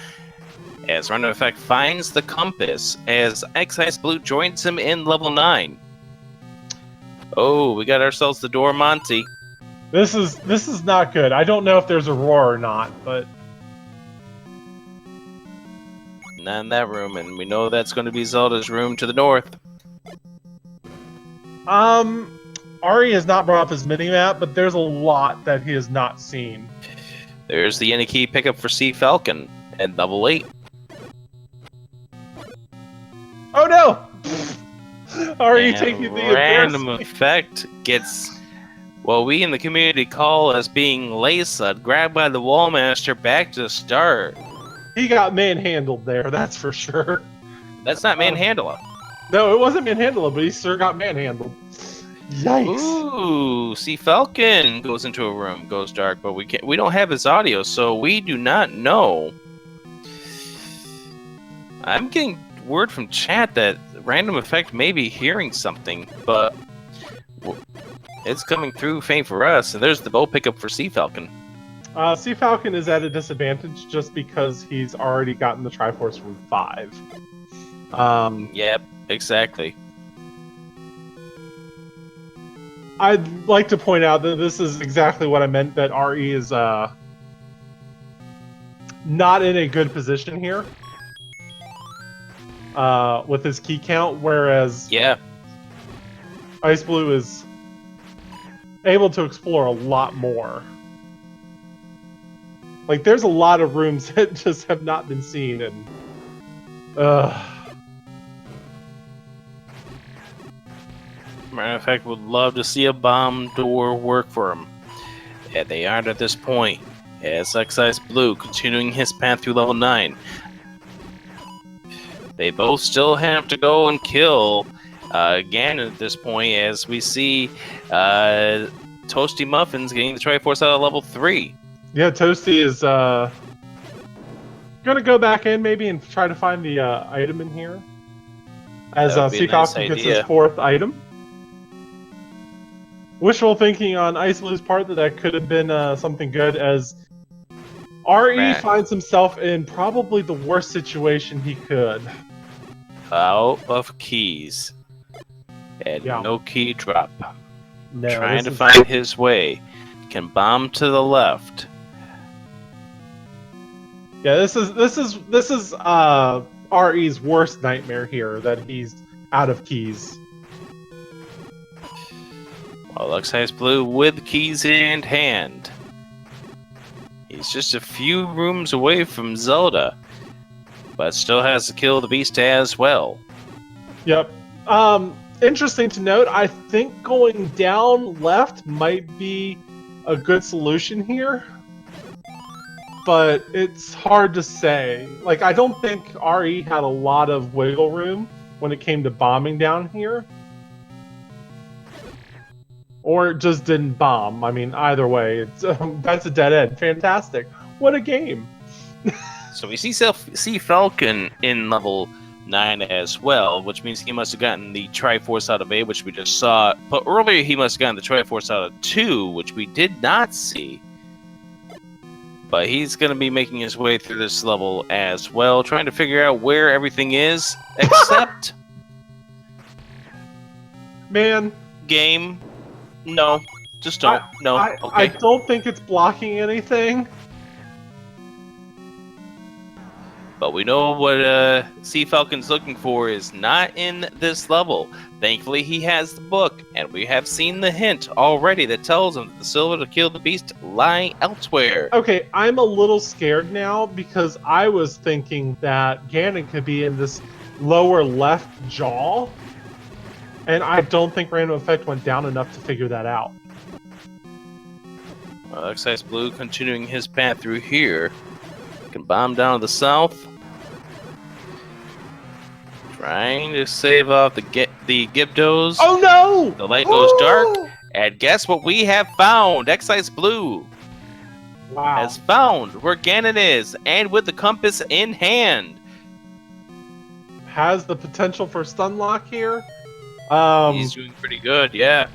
As Random Effect finds the compass, as Ice Blue joins him in level 9. Oh, we got ourselves the door Monty. This is not good. I don't know if there's a roar or not, but not in that room, and we know that's going to be Zelda's room to the north. Ari has not brought up his mini-map, but there's a lot that he has not seen. There's the any key pickup for Sea Falcon at level 8. Oh no! Ari taking the Random Effect gets what we in the community call as being Laysa, grabbed by the Wallmaster back to the start. He got manhandled there, that's for sure. That's not manhandle. No, it wasn't manhandle, but he sure got manhandled. Yikes! Ooh, Sea Falcon goes into a room, goes dark, but we don't have his audio, so we do not know. I'm getting word from chat that Random Effect may be hearing something, but it's coming through faint for us. And there's the bow pickup for Sea Falcon. Sea Falcon is at a disadvantage just because he's already gotten the Triforce from 5. Yep, exactly. I'd like to point out that this is exactly what I meant, that RE is not in a good position here with his key count, whereas Ice Blue is able to explore a lot more. Like, there's a lot of rooms that just have not been seen, and Matter of fact, would love to see a bomb door work for him. Yeah, they aren't at this point. As Ice Blue continuing his path through level 9. They both still have to go and kill Ganon at this point, as we see Toasty Muffins getting the Triforce out of level 3. Yeah, Toasty is gonna go back in maybe and try to find the item in here. As Sea Falcon gets his 4th item. Wishful thinking on Ice Blue's part that could have been something good, as RE finds himself in probably the worst situation he could. Out of keys. And no key drop. No, trying to find his way. Can bomb to the left. Yeah, this is RE's worst nightmare here, that he's out of keys. Well, Ice Blue with keys in hand. He's just a few rooms away from Zelda, but still has to kill the beast as well. Yep. Interesting to note, I think going down left might be a good solution here, but it's hard to say. Like, I don't think RE had a lot of wiggle room when it came to bombing down here. Or it just didn't bomb. I mean, either way, it's that's a dead end. Fantastic. What a game. So we see Falcon in level 9 as well, which means he must have gotten the Triforce out of A, which we just saw. But earlier he must have gotten the Triforce out of 2, which we did not see. But he's going to be making his way through this level as well, trying to figure out where everything is, except... Man. Game. No. Just don't. Okay. I don't think it's blocking anything. But we know what Sea Falcon's looking for is not in this level. Thankfully, he has the book, and we have seen the hint already that tells him that the silver to kill the beast lie elsewhere. Okay, I'm a little scared now because I was thinking that Ganon could be in this lower left jaw, and I don't think Random Effect went down enough to figure that out. Excise Blue continuing his path through here. Can bomb down to the south. Trying to save off the Gyptos. Oh no! The light goes dark. And guess what we have found? Excise Blue has found where Ganon is, and with the compass in hand. Has the potential for stunlock here. He's doing pretty good, yeah.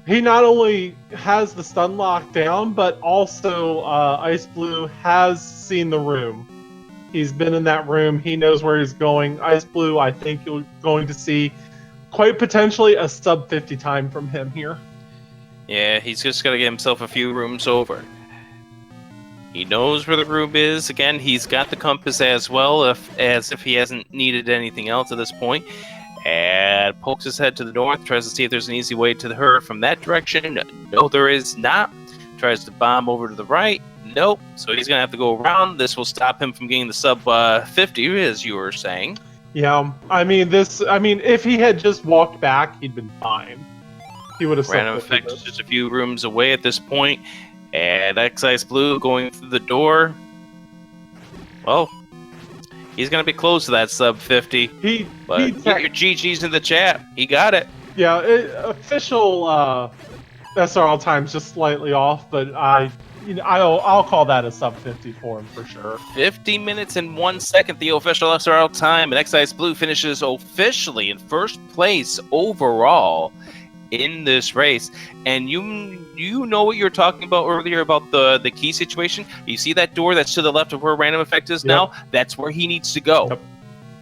He not only has the stunlock down, but also Ice Blue has seen the room. He's been in that room. He knows where he's going. Ice Blue, I think you're going to see quite potentially a sub 50 time from him here. Yeah, he's just got to get himself a few rooms over. He knows where the room is. Again, he's got the compass as well, as if he hasn't needed anything else at this point. And pokes his head to the north, tries to see if there's an easy way to her from that direction. No, there is not. Tries to bomb over to the right. Nope. So he's going to have to go around. This will stop him from getting the sub 50, as you were saying. Yeah, I mean, if he had just walked back, he'd been fine. He would have Random Effect is just a few rooms away at this point. And Excise Blue going through the door. Well, he's going to be close to that sub 50. Get your GGs in the chat. He got it. Yeah, official SRL time's just slightly off, but I'll call that a sub 50 for him for sure. 50 minutes and 1 second, the official SRL time, and Excise Blue finishes officially in first place overall in this race. And you know what you were talking about earlier about the key situation? You see that door that's to the left of where Random Effect is now? That's where he needs to go. Yep.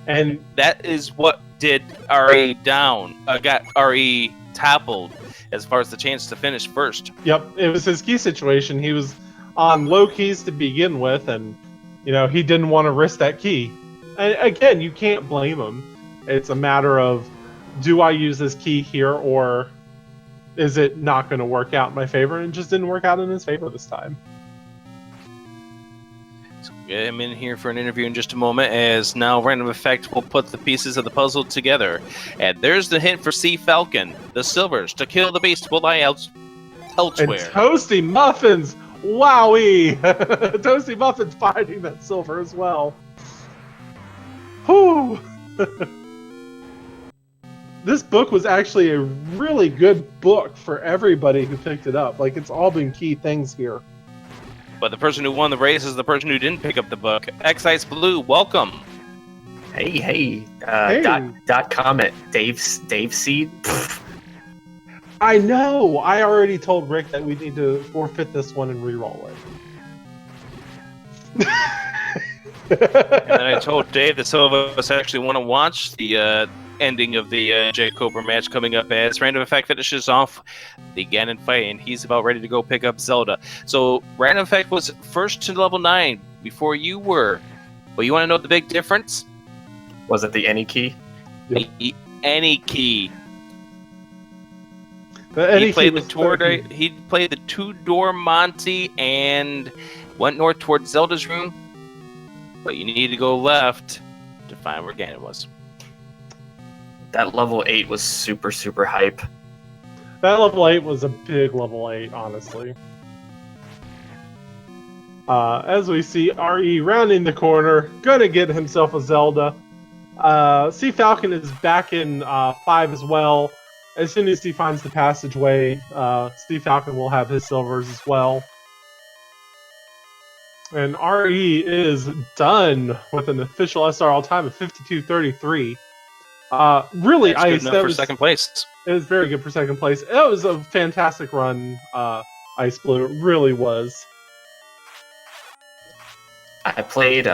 And that is what did RE down, got RE toppled as far as the chance to finish first. Yep, it was his key situation. He was on low keys to begin with, and he didn't want to risk that key. And again, you can't blame him. It's a matter of, do I use this key here, or is it not going to work out in my favor? And it just didn't work out in his favor this time. So we'll get him in here for an interview in just a moment, as now Random Effect will put the pieces of the puzzle together. And there's the hint for Sea Falcon. The silvers to kill the beast will lie elsewhere. And Toasty Muffins! Wowee! Toasty Muffins finding that silver as well. Whew! This book was actually a really good book for everybody who picked it up. Like, it's all been key things here. But the person who won the race is the person who didn't pick up the book. Excise Blue, welcome. Hey. Hey. Dot comment. Dave Seed. I know. I already told Rick that we need to forfeit this one and re-roll it. And then I told Dave that some of us actually want to watch the ending of the J Cobra match coming up, as Random Effect finishes off the Ganon fight, and he's about ready to go pick up Zelda. So Random Effect was first to level 9 before you were. But you want to know the big difference? Was it the any key? Yep. The any key. He played the two-door Monty and went north towards Zelda's room. But you need to go left to find where Ganon was. That level 8 was super, super hype. That level 8 was a big level 8, honestly. As we see RE rounding the corner, gonna get himself a Zelda. Sea Falcon is back in 5 as well. As soon as he finds the passageway, Sea Falcon will have his silvers as well. And RE is done with an official SRL time of 52:33. Really, That's good enough for second place. It was very good for second place. It was a fantastic run, Ice Blue. It really was. I played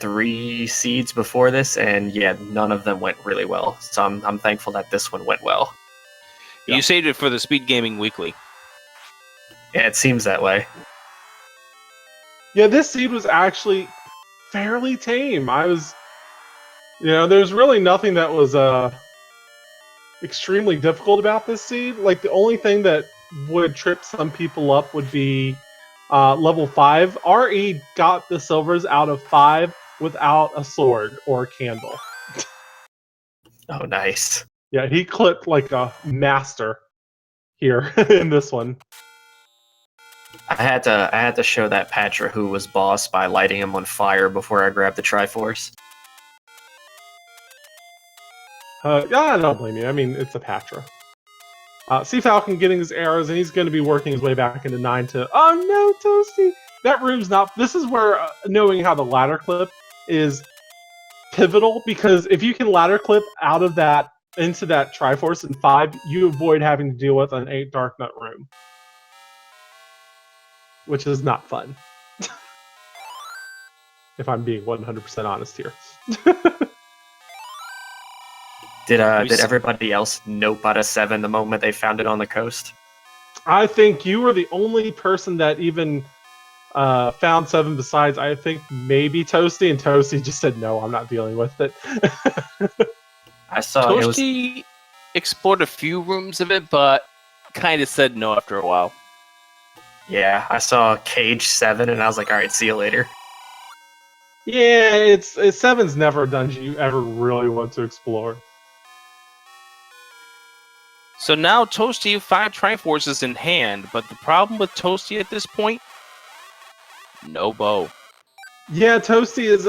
3 seeds before this, and yeah, none of them went really well. So I'm thankful that this one went well. You saved it for the Speed Gaming Weekly. Yeah, it seems that way. Yeah, this seed was actually fairly tame. There's really nothing that was extremely difficult about this seed. Like, the only thing that would trip some people up would be level 5. RE got the silvers out of 5 without a sword or a candle. Oh, nice. Yeah, he clipped like a master here in this one. I had to show that Patra who was boss by lighting him on fire before I grabbed the Triforce. Yeah, I don't blame you. I mean, it's a Patra. Sea Falcon getting his arrows, and he's going to be working his way back into 9 to... Oh no, Toasty! That room's not... This is where knowing how the ladder clip is pivotal, because if you can ladder clip out of that into that Triforce in 5, you avoid having to deal with an 8 Dark Nut room. Which is not fun. If I'm being 100% honest here. Did everybody else nope out of 7 the moment they found it on the coast? I think you were the only person that even found 7 besides, I think, maybe Toasty, and Toasty just said, no, I'm not dealing with it. I saw Toasty explored a few rooms of it, but kind of said no after a while. Yeah, I saw Cage 7, and I was like, alright, see you later. Yeah, it's 7's never a dungeon you ever really want to explore. So now Toasty 5 Triforces in hand, but the problem with Toasty at this point? No bow. Yeah, Toasty is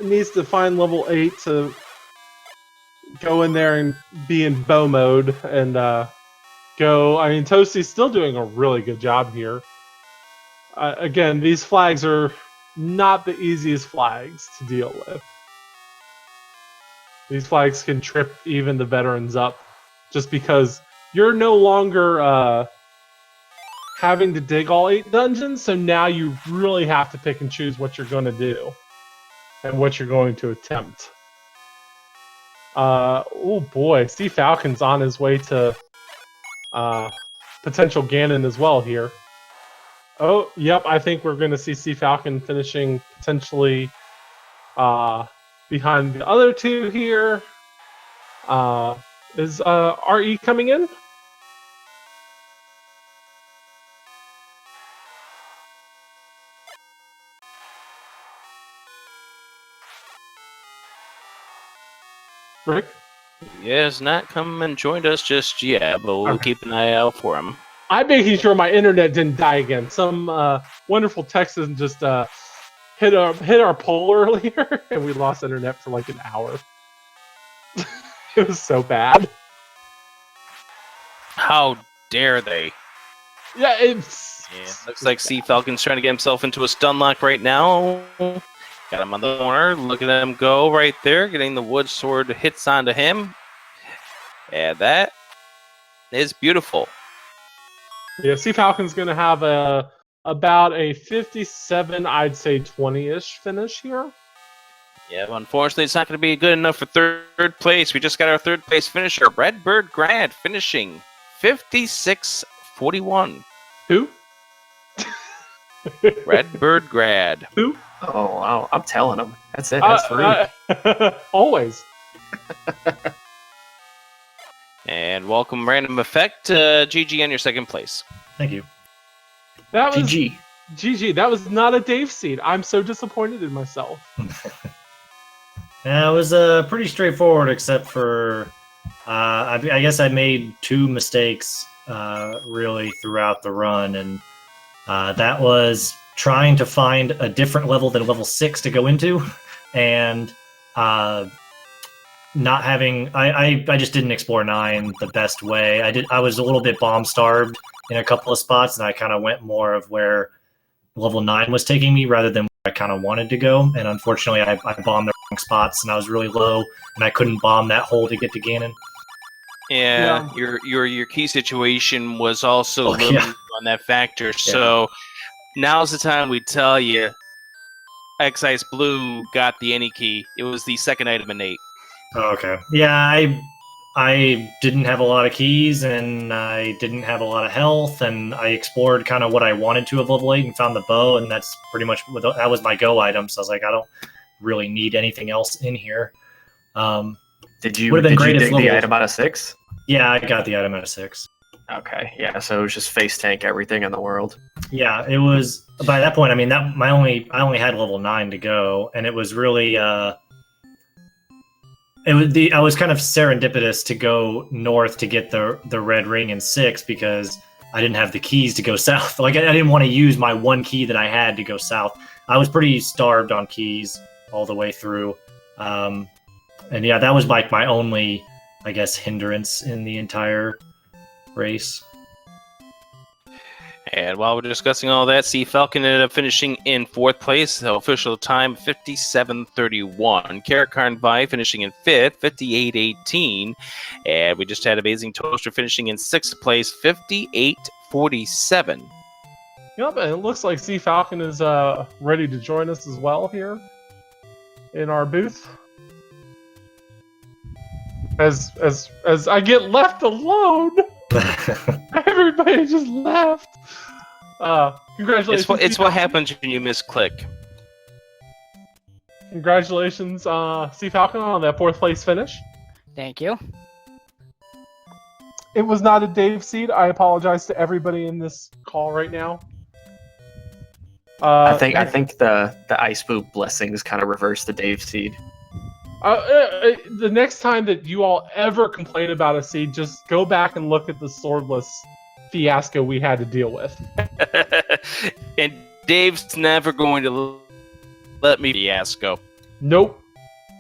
needs to find level 8 to go in there and be in bow mode and go. I mean, Toasty's still doing a really good job here. Again, these flags are not the easiest flags to deal with. These flags can trip even the veterans up, just because you're no longer having to dig all 8 dungeons, so now you really have to pick and choose what you're going to do and what you're going to attempt. Oh boy, Sea Falcon's on his way to potential Ganon as well here. Oh, yep, I think we're going to see Sea Falcon finishing potentially behind the other 2 here. Is RE coming in? Rick? He has not come and joined us just yet, but we'll keep an eye out for him. I'm making sure my internet didn't die again. Some wonderful Texan just hit our poll earlier, and we lost internet for like an hour. It was so bad. How dare they? Yeah, it's... Yeah, looks like Sea Falcon's trying to get himself into a stun lock right now. Got him on the corner. Look at him go right there, getting the wood sword hits onto him. Yeah, that is beautiful. Yeah, Sea Falcon's going to have about a 57, I'd say 20-ish finish here. Yeah, but unfortunately, it's not going to be good enough for third place. We just got our third place finisher, Redbird Grad, finishing 56-41. Who? Redbird Grad. Who? Oh, wow. I'm telling them. That's it. That's free. Always. And welcome, Random Effect. GG on your second place. Thank you. That was GG. GG. That was not a Dave seed. I'm so disappointed in myself. Yeah, it was pretty straightforward, except for I guess I made 2 mistakes really throughout the run, and that was trying to find a different level than level 6 to go into, and not having I just didn't explore 9 the best way. I was a little bit bomb starved in a couple of spots, and I kind of went more of where level 9 was taking me rather than where I kind of wanted to go. And unfortunately, I bombed the wrong spots, and I was really low, and I couldn't bomb that hole to get to Ganon. Yeah, your key situation was also Oh, limited yeah. on that factor. So now's the time we tell you, X-Ice Blue got the any key. It was the second item in 8. Oh, okay. Yeah, I didn't have a lot of keys, and I didn't have a lot of health, and I explored kind of what I wanted to of level 8 and found the bow, and that's pretty much that was my go item. So I was like, I don't really need anything else in here. Did you Would've been great if dig the level- item out of 6? Yeah, I got the item out of 6. Okay, yeah. So it was just face tank everything in the world. Yeah, it was by that point. I mean, I only had level 9 to go, and it was really I was kind of serendipitous to go north to get the red ring in 6 because I didn't have the keys to go south. Like I didn't want to use my one key that I had to go south. I was pretty starved on keys all the way through, and yeah, that was like my only, I guess, hindrance in the entire race. And while we're discussing all that, Sea Falcon ended up finishing in 4th place, the official time 57:31. Karakarn Vi finishing in 5th, 58:18. And we just had Amazing Toaster finishing in 6th place, 58:47. Yep, and it looks like Sea Falcon is ready to join us as well here in our booth. As I get left alone, everybody just left. Congratulations! It's what happens when you misclick. Congratulations, Sea Falcon, on that 4th place finish. Thank you. It was not a Dave seed. I apologize to everybody in this call right now. I think the Ice Boot blessings kind of reversed the Dave seed. The next time that you all ever complain about a seed, just go back and look at the swordless fiasco we had to deal with. And Dave's never going to let me fiasco. Nope.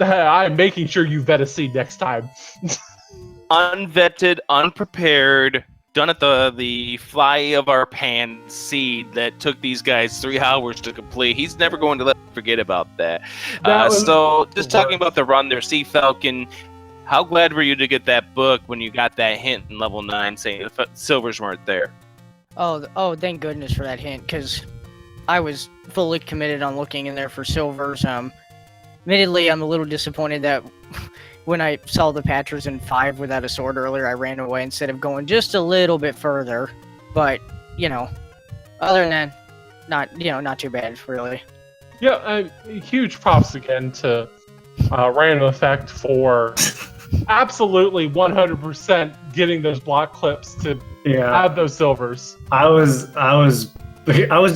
I'm making sure you vet a seed next time. Unvetted, unprepared, done at the fly of our pants seed that took these guys 3 hours to complete. He's never going to let me forget about that. So, just talking about the run there, Sea Falcon, how glad were you to get that book when you got that hint in level 9 saying the silvers weren't there? Oh, thank goodness for that hint, because I was fully committed on looking in there for silvers. Admittedly, I'm a little disappointed that when I saw the Patras in 5 without a sword earlier, I ran away instead of going just a little bit further. But, other than that, not too bad, really. Yeah, huge props again to Random Effect for absolutely 100% getting those block clips to have those silvers. I was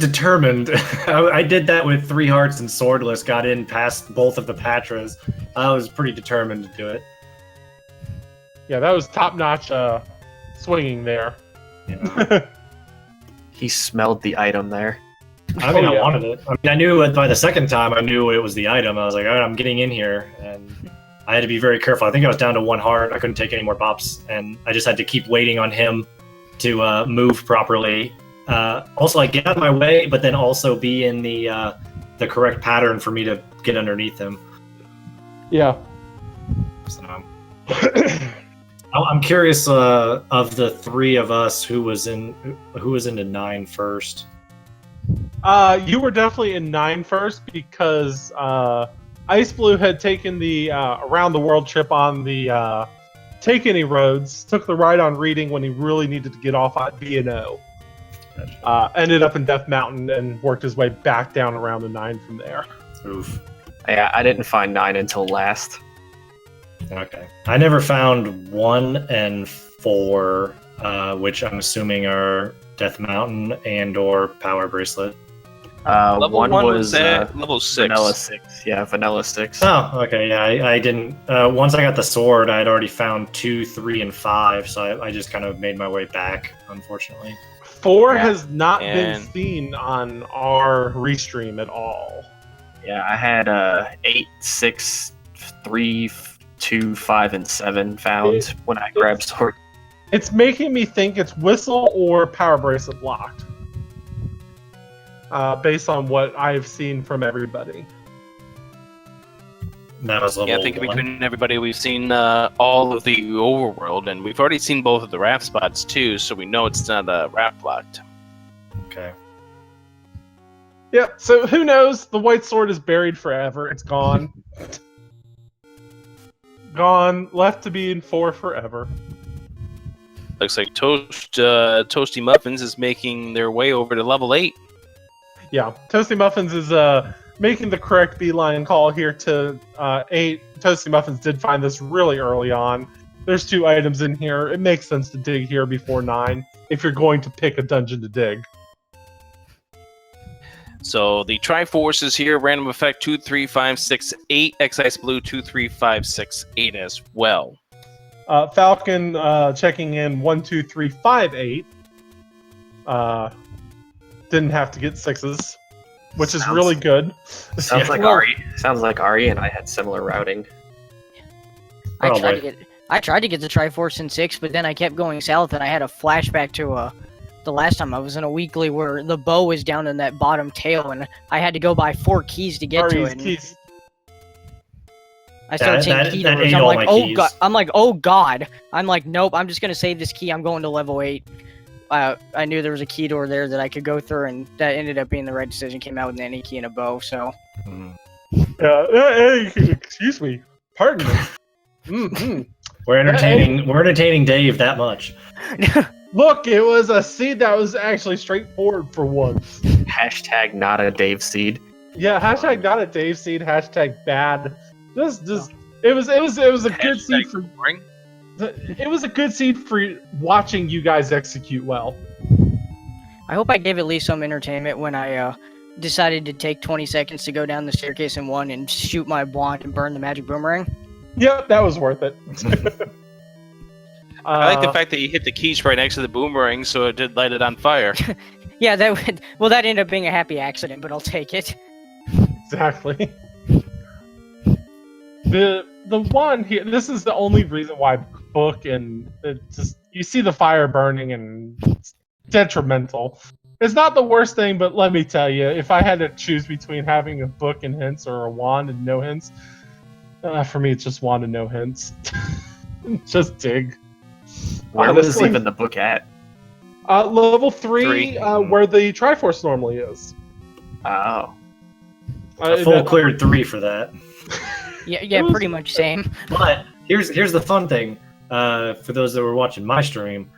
determined. I did that with 3 hearts and swordless, got in past both of the Patras. I was pretty determined to do it. Yeah, that was top-notch swinging there. Yeah. He smelled the item there. I mean, I wanted it. I mean, I knew by the second time, I knew it was the item. I was like, all right, I'm getting in here. And I had to be very careful. I think I was down to 1 heart. I couldn't take any more bops. And I just had to keep waiting on him to move properly. Also, like, get out of my way, but then also be in the correct pattern for me to get underneath him. Yeah. So, I'm curious of the 3 of us who was into 9 first. You were definitely in 9 first because Ice Blue had taken the around the world trip on the Take Any Roads, took the ride on Reading when he really needed to get off on B&O. Ended up in Death Mountain and worked his way back down around the 9 from there. Oof. Yeah, I didn't find 9 until last. Okay. I never found 1 and 4, which I'm assuming are Death Mountain and or Power Bracelet. Level 1 was at level 6. Vanilla 6. Yeah, Vanilla 6. Oh, okay. Yeah, I didn't. Once I got the sword, I had already found 2, 3, and 5, so I just kind of made my way back, unfortunately. 4 Yeah. has not been And- seen on our restream at all. Yeah, I had 8, 6, 3, 2, 5, and 7 found when I grabbed sword. It's making me think it's Whistle or Power Bracelet locked. Based on what I've seen from everybody. That was level Yeah, I think 1. between everybody, we've seen all of the overworld, and we've already seen both of the raft spots too, so we know it's not raft locked. Okay. Yeah, so who knows? The white sword is buried forever. It's gone. Gone, left to be in 4 forever. Looks like Toasty Muffins is making their way over to level 8. Yeah, Toasty Muffins is making the correct beeline call here to 8. Toasty Muffins did find this really early on. There's 2 items in here. It makes sense to dig here before 9 if you're going to pick a dungeon to dig. So the Triforce is here, random effect 2, 3, 5, 6, 8, Excise Blue 2, 3, 5, 6, 8 as well. Falcon checking in 1, 2, 3, 5, 8. Didn't have to get 6s, which is really good. Sounds like Well- Ari. Sounds like Ari and I had similar routing. I tried Probably. to get the Triforce in 6, but then I kept going south, and I had a flashback to the last time I was in a weekly where the bow was down in that bottom tail, and I had to go buy 4 keys to get to Ari's it. and keys. I started seeing that key ate doors. I'm all like, my oh keys. god. I'm like, oh god. I'm like, nope. I'm just gonna save this key. I'm going to level 8. I knew there was a key door there that I could go through, and that ended up being the right decision. Came out with any key and a bow. So Hey, excuse me. Pardon me. Mm-hmm. We're entertaining Dave that much. Look, it was a seed that was actually straightforward for once. Hashtag not a Dave seed. Yeah, hashtag not a Dave seed, hashtag bad. Just it was a good seed for Boring. it was a good seed for watching you guys execute well. I hope I gave at least some entertainment when I decided to take 20 seconds to go down the staircase in 1 and shoot my wand and burn the magic boomerang. Yep, that was worth it. I like the fact that you hit the keys right next to the boomerang, so it did light it on fire. Yeah, that ended up being a happy accident, but I'll take it. Exactly. The one here. This is the only reason why book and it just you see the fire burning and it's detrimental. It's not the worst thing, but let me tell you, if I had to choose between having a book and hints or a wand and no hints, for me it's just wand and no hints. Just dig. Where was Honestly. even the book at? Level 3, Three. where the Triforce normally is. Oh. A full cleared 3 for that. Yeah, pretty much same. But here's the fun thing. For those that were watching my stream,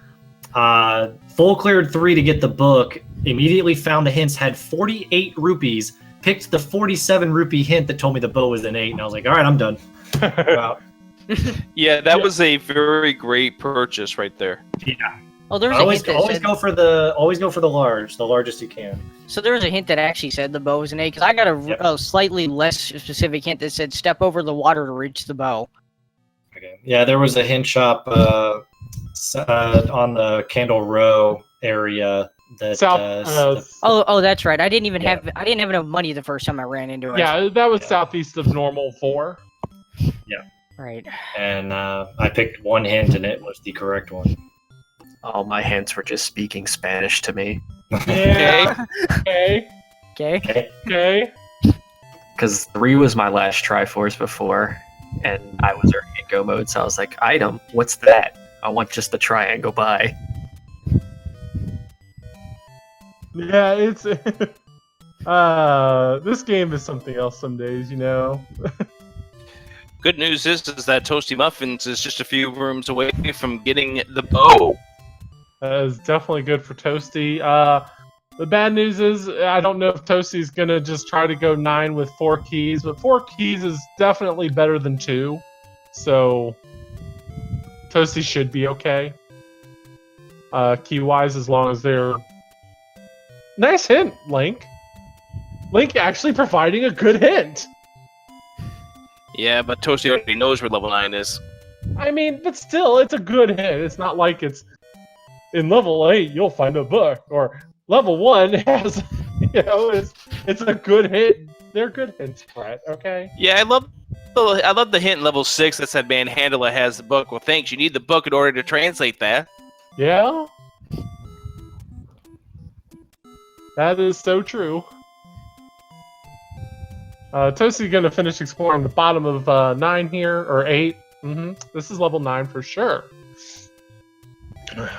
full cleared 3 to get the book. Immediately found the hints. Had 48 rupees. Picked the 47 rupee hint that told me the bow was an 8, and I was like, all right, I'm done. Wow. Yeah, that was a very great purchase right there. Oh, there was a Always hint that said, go for the largest you can. so there was a hint that actually said the bow was an 8, because I got a slightly less specific hint that said step over the water to reach the bow. Okay. Yeah, there was a hint shop on the Candle Row area that South. Oh, that's right. I didn't Yeah. have enough money the first time I ran into it. Yeah, that was Yeah. southeast of normal 4. Right. and I picked one hint and it was the correct one. All my hints were just speaking Spanish to me. Yeah. Okay. Okay. Okay. Okay. Because 3 was my last Triforce before, and I was already in go mode, so I was like, item? What's that? I want just the triangle by. Yeah, it's this game is something else some days, you know. Good news is that Toasty Muffins is just a few rooms away from getting the bow. That is definitely good for Toasty. The bad news is I don't know if Toasty's gonna just try to go 9 with 4 keys, but 4 keys is definitely better than 2. So Toasty should be okay. Key wise, as long as they're nice hint, Link. Link actually providing a good hint. Yeah, but Toasty already knows where level 9 is. I mean, but still, it's a good hint. It's not like it's in level 8 you'll find a book, or level 1 has, it's a good hint. They're good hints, Brett. Okay. Yeah, I love the hint in level 6 that said Manhandla has the book. Well, thanks. You need the book in order to translate that. Yeah. That is so true. Toasty gonna finish exploring the bottom of 9 here, or 8. This is level 9 for sure.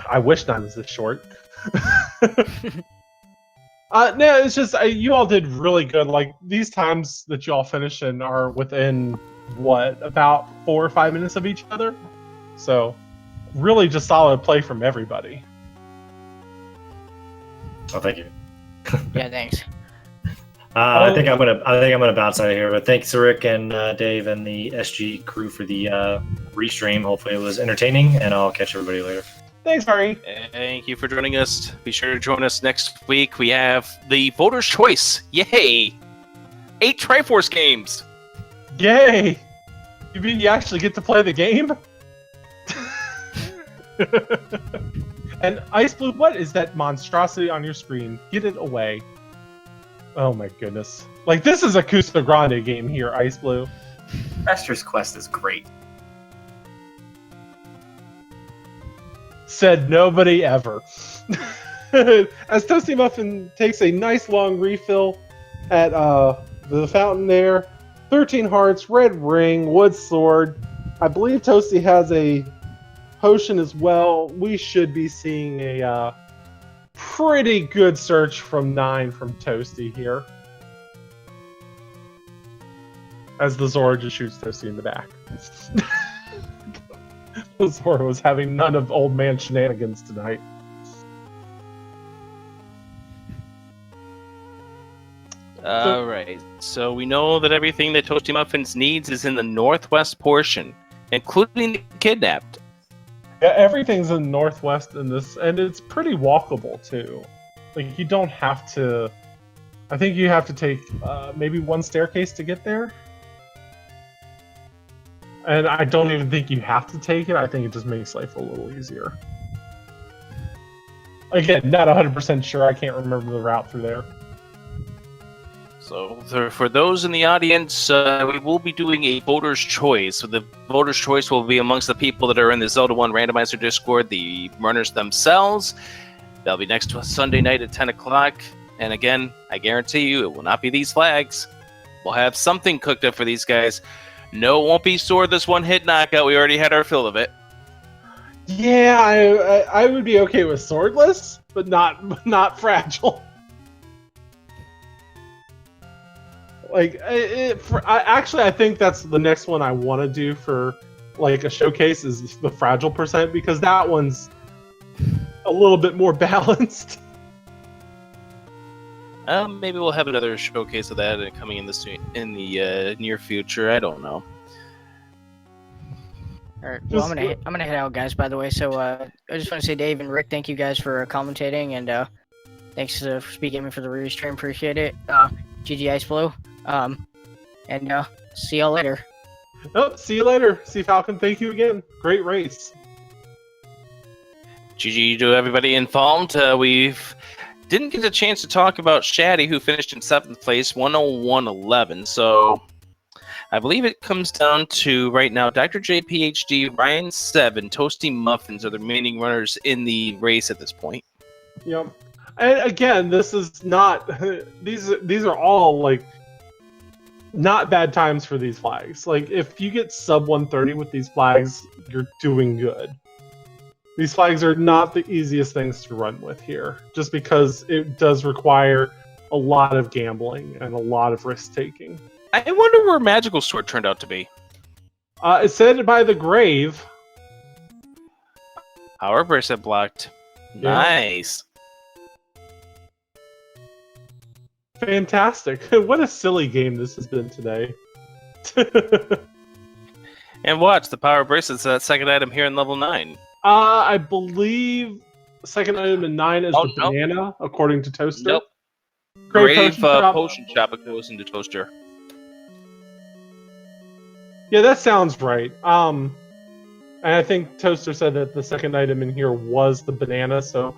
I wish 9 was this short. No, it's just you all did really good. Like, these times that you all finish in are within what, about 4 or 5 minutes of each other. So, really, just solid play from everybody. Oh, thank you. Yeah, thanks. I think I'm gonna bounce out of here. But thanks, Rick and Dave and the SG crew for the restream. Hopefully, it was entertaining, and I'll catch everybody later. Thanks, Harry. Thank you for joining us. Be sure to join us next week. We have the Voter's Choice. Yay! 8 Triforce games. Yay! You mean you actually get to play the game? And Ice Blue, what is that monstrosity on your screen? Get it away. Oh my goodness. Like, this is a Custa Grande game here, Ice Blue. Master's Quest is great. Said nobody ever. As Toasty Muffin takes a nice long refill at the fountain there. 13 hearts, red ring, wood sword. I believe Toasty has a potion as well. We should be seeing a pretty good search from 9 from Toasty here. As the Zora just shoots Toasty in the back. The Zora was having none of old man shenanigans tonight. All right. So we know that everything that Toasty Muffins needs is in the northwest portion, including the kidnapped. Yeah, everything's in the northwest in this, and it's pretty walkable too. Like, you don't have to. I think you have to take maybe one staircase to get there. And I don't even think you have to take it. I think it just makes life a little easier. Again, not 100% sure. I can't remember the route through there. So for those in the audience, we will be doing a voter's choice. So the voter's choice will be amongst the people that are in the Zelda 1 Randomizer Discord, the runners themselves. That'll be next Sunday night at 10 o'clock. And again, I guarantee you it will not be these flags. We'll have something cooked up for these guys. No, it won't be sword this one-hit knockout. We already had our fill of it. Yeah, I would be okay with swordless, but not fragile. Like, actually, I think that's the next one I want to do for like a showcase is the fragile percent, because that one's a little bit more balanced. Maybe we'll have another showcase of that coming in the near future. I don't know. All right. Well, I'm gonna head out, guys. By the way, so I just want to say, Dave and Rick, thank you guys for commentating, and thanks for speaking for the restream. Appreciate it. GG Ice Blue. And see y'all later. Oh, see you later. See Falcon. Thank you again. Great race. GG to everybody involved. We've didn't get a chance to talk about Shaddy, who finished in 7th place, 101.11. So I believe it comes down to right now Dr. J, PhD, Ryan 7, Toasty Muffins are the remaining runners in the race at this point. Yep. And again, this is not these are all like not bad times for these flags. Like, if you get sub 130 with these flags, you're doing good. These flags are not the easiest things to run with here, just because it does require a lot of gambling and a lot of risk taking. I wonder where Magical Sword turned out to be. It's said by the grave. Power bracelet blocked. Yeah. Nice. Fantastic. What a silly game this has been today. And watch, the power bracelet's that second item here in level 9. I believe the second item in 9 is the nope. banana, according to Toaster. Nope. Grave potion shop goes into Toaster. Yeah, that sounds right. And I think Toaster said that the second item in here was the banana, so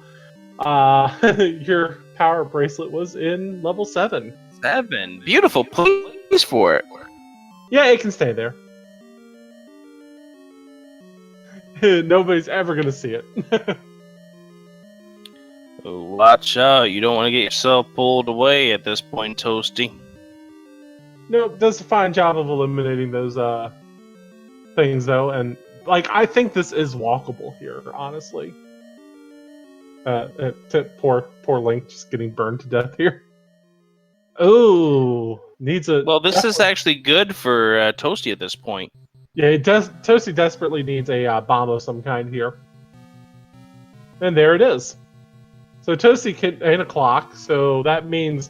your power bracelet was in level 7. 7. Beautiful. Please for it. Yeah, it can stay there. Nobody's ever going to see it. Watch out. You don't want to get yourself pulled away at this point, Toasty. No, does a fine job of eliminating those things, though. And, like, I think this is walkable here, honestly. Poor Link just getting burned to death here. Oh, needs a... Well, this is actually good for Toasty at this point. Yeah, it does. Toasty desperately needs a bomb of some kind here. And there it is. So Toasty can and a clock, so that means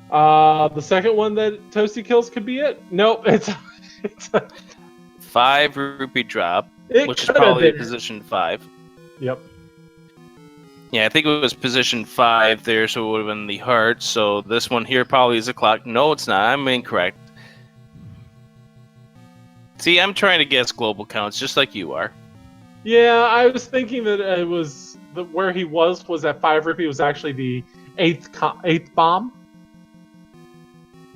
the second one that Toasty kills could be it. Nope, it's 5 rupee drop, it which is could have probably been. position 5. Yep. Yeah, I think it was position 5 there, so it would have been the heart. So this one here probably is a clock. No, it's not. I'm incorrect. See, I'm trying to guess global counts just like you are. Yeah, I was thinking that it was where he was at 5 rupee was actually the eighth bomb.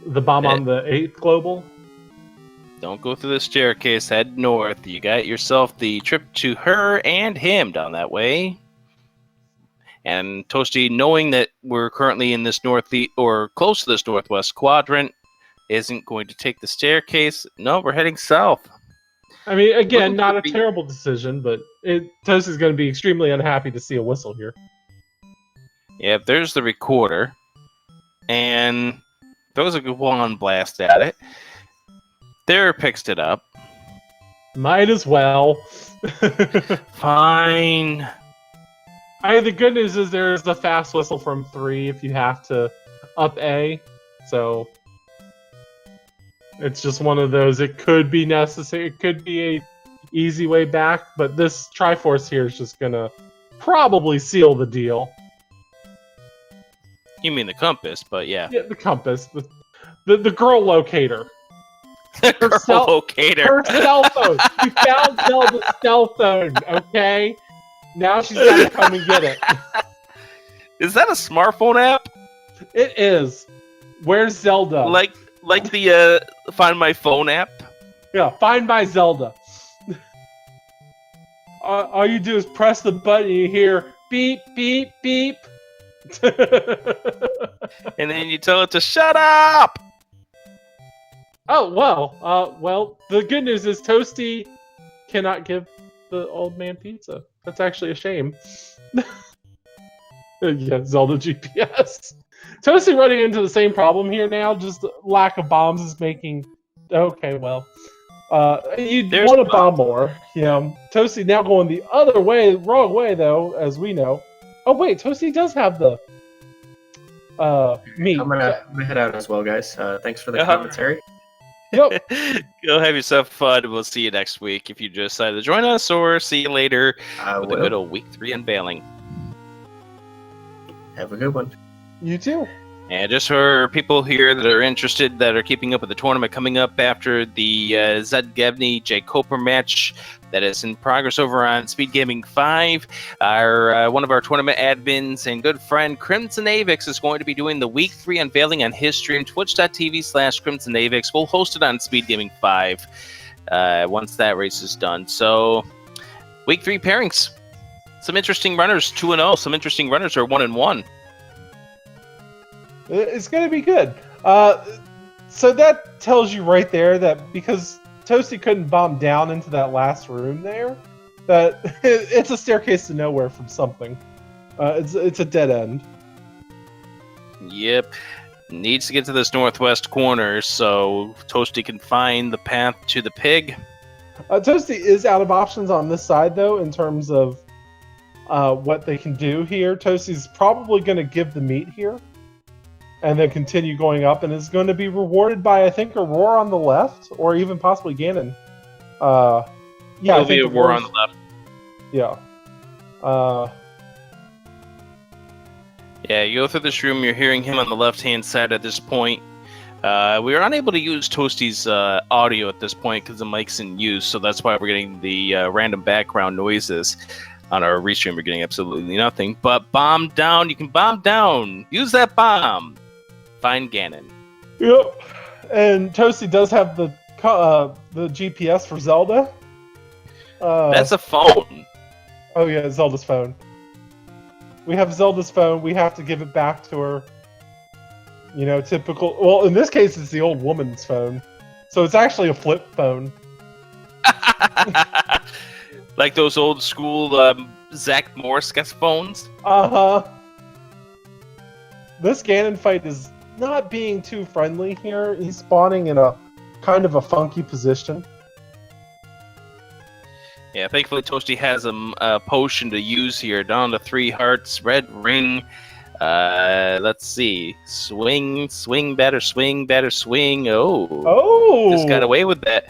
The bomb on the 8th global. Don't go through the staircase. Head north. You got yourself the trip to her and him down that way. And Toasty, knowing that we're currently in this or close to this northwest quadrant, isn't going to take the staircase. No, we're heading south. I mean, again, Whistle not a could be- terrible decision, but Toasty's going to be extremely unhappy to see a whistle here. Yeah, there's the recorder. And throws a wand blast at it. There picks it up. Might as well. Fine. The good news is there's the fast whistle from 3 if you have to up A. So it's just one of those. It could be necessary. It could be a easy way back, but this Triforce here is just gonna probably seal the deal. You mean the compass, but yeah. Yeah, the compass, the girl locator, Girl cell- locator. her cell phone. You found Zelda's cell phone. Okay, now she's gotta come and get it. Is that a smartphone app? It is. Where's Zelda? Like the Find My Phone app? Yeah, Find My Zelda. All you do is press the button and you hear beep, beep, beep. And then you tell it to shut up! Oh, well, the good news is Toasty cannot give the old man pizza. That's actually a shame. Yeah, Zelda GPS. Toasty running into the same problem here now, just lack of bombs is making... Okay, well... you'd There's want to bomb more. Yeah. Toasty now going the other way, wrong way, though, as we know. Oh, wait, Toasty does have the... meat. I'm gonna head out as well, guys. Thanks for the Uh-huh. commentary. Yep. Go have yourself fun. We'll see you next week if you decide to join us, or see you later with a good old week 3 unveiling. Have a good one. You too. And just for people here that are interested, that are keeping up with the tournament coming up after the Zed Gevney Jay Coper match that is in progress over on Speed Gaming 5, our one of our tournament admins and good friend Crimson Avix is going to be doing the Week 3 unveiling on his stream, twitch.tv/Crimson Avix. We'll host it on Speed Gaming 5 once that race is done. So, Week 3 pairings. Some interesting runners, 2-0. Some interesting runners are 1-1. It's going to be good. So that tells you right there that because Toasty couldn't bomb down into that last room there, that it's a staircase to nowhere from something. It's a dead end. Yep. Needs to get to this northwest corner so Toasty can find the path to the pig. Toasty is out of options on this side, though, in terms of what they can do here. Toasty's probably going to give the meat here and then continue going up, and is going to be rewarded by, I think, a roar on the left, or even possibly Ganon. Yeah, There'll be a roar on the left. Yeah. Yeah, you go through this room, you're hearing him on the left-hand side at this point. We are unable to use Toasty's audio at this point because the mic's in use, so that's why we're getting the random background noises. On our restream, we're getting absolutely nothing. But bomb down, you can bomb down. Use that bomb. Find Ganon. Yep. And Toasty does have the GPS for Zelda. That's a phone. Oh yeah, Zelda's phone. We have Zelda's phone. We have to give it back to her. You know, typical. Well, in this case, it's the old woman's phone, so it's actually a flip phone. Like those old school Zach Morris phones. This Ganon fight is not being too friendly here. He's spawning in a kind of a funky position. Yeah, thankfully Toasty has a potion to use here. Down to 3 hearts, red ring. Let's see. Swing better, swing. Oh! Just got away with that.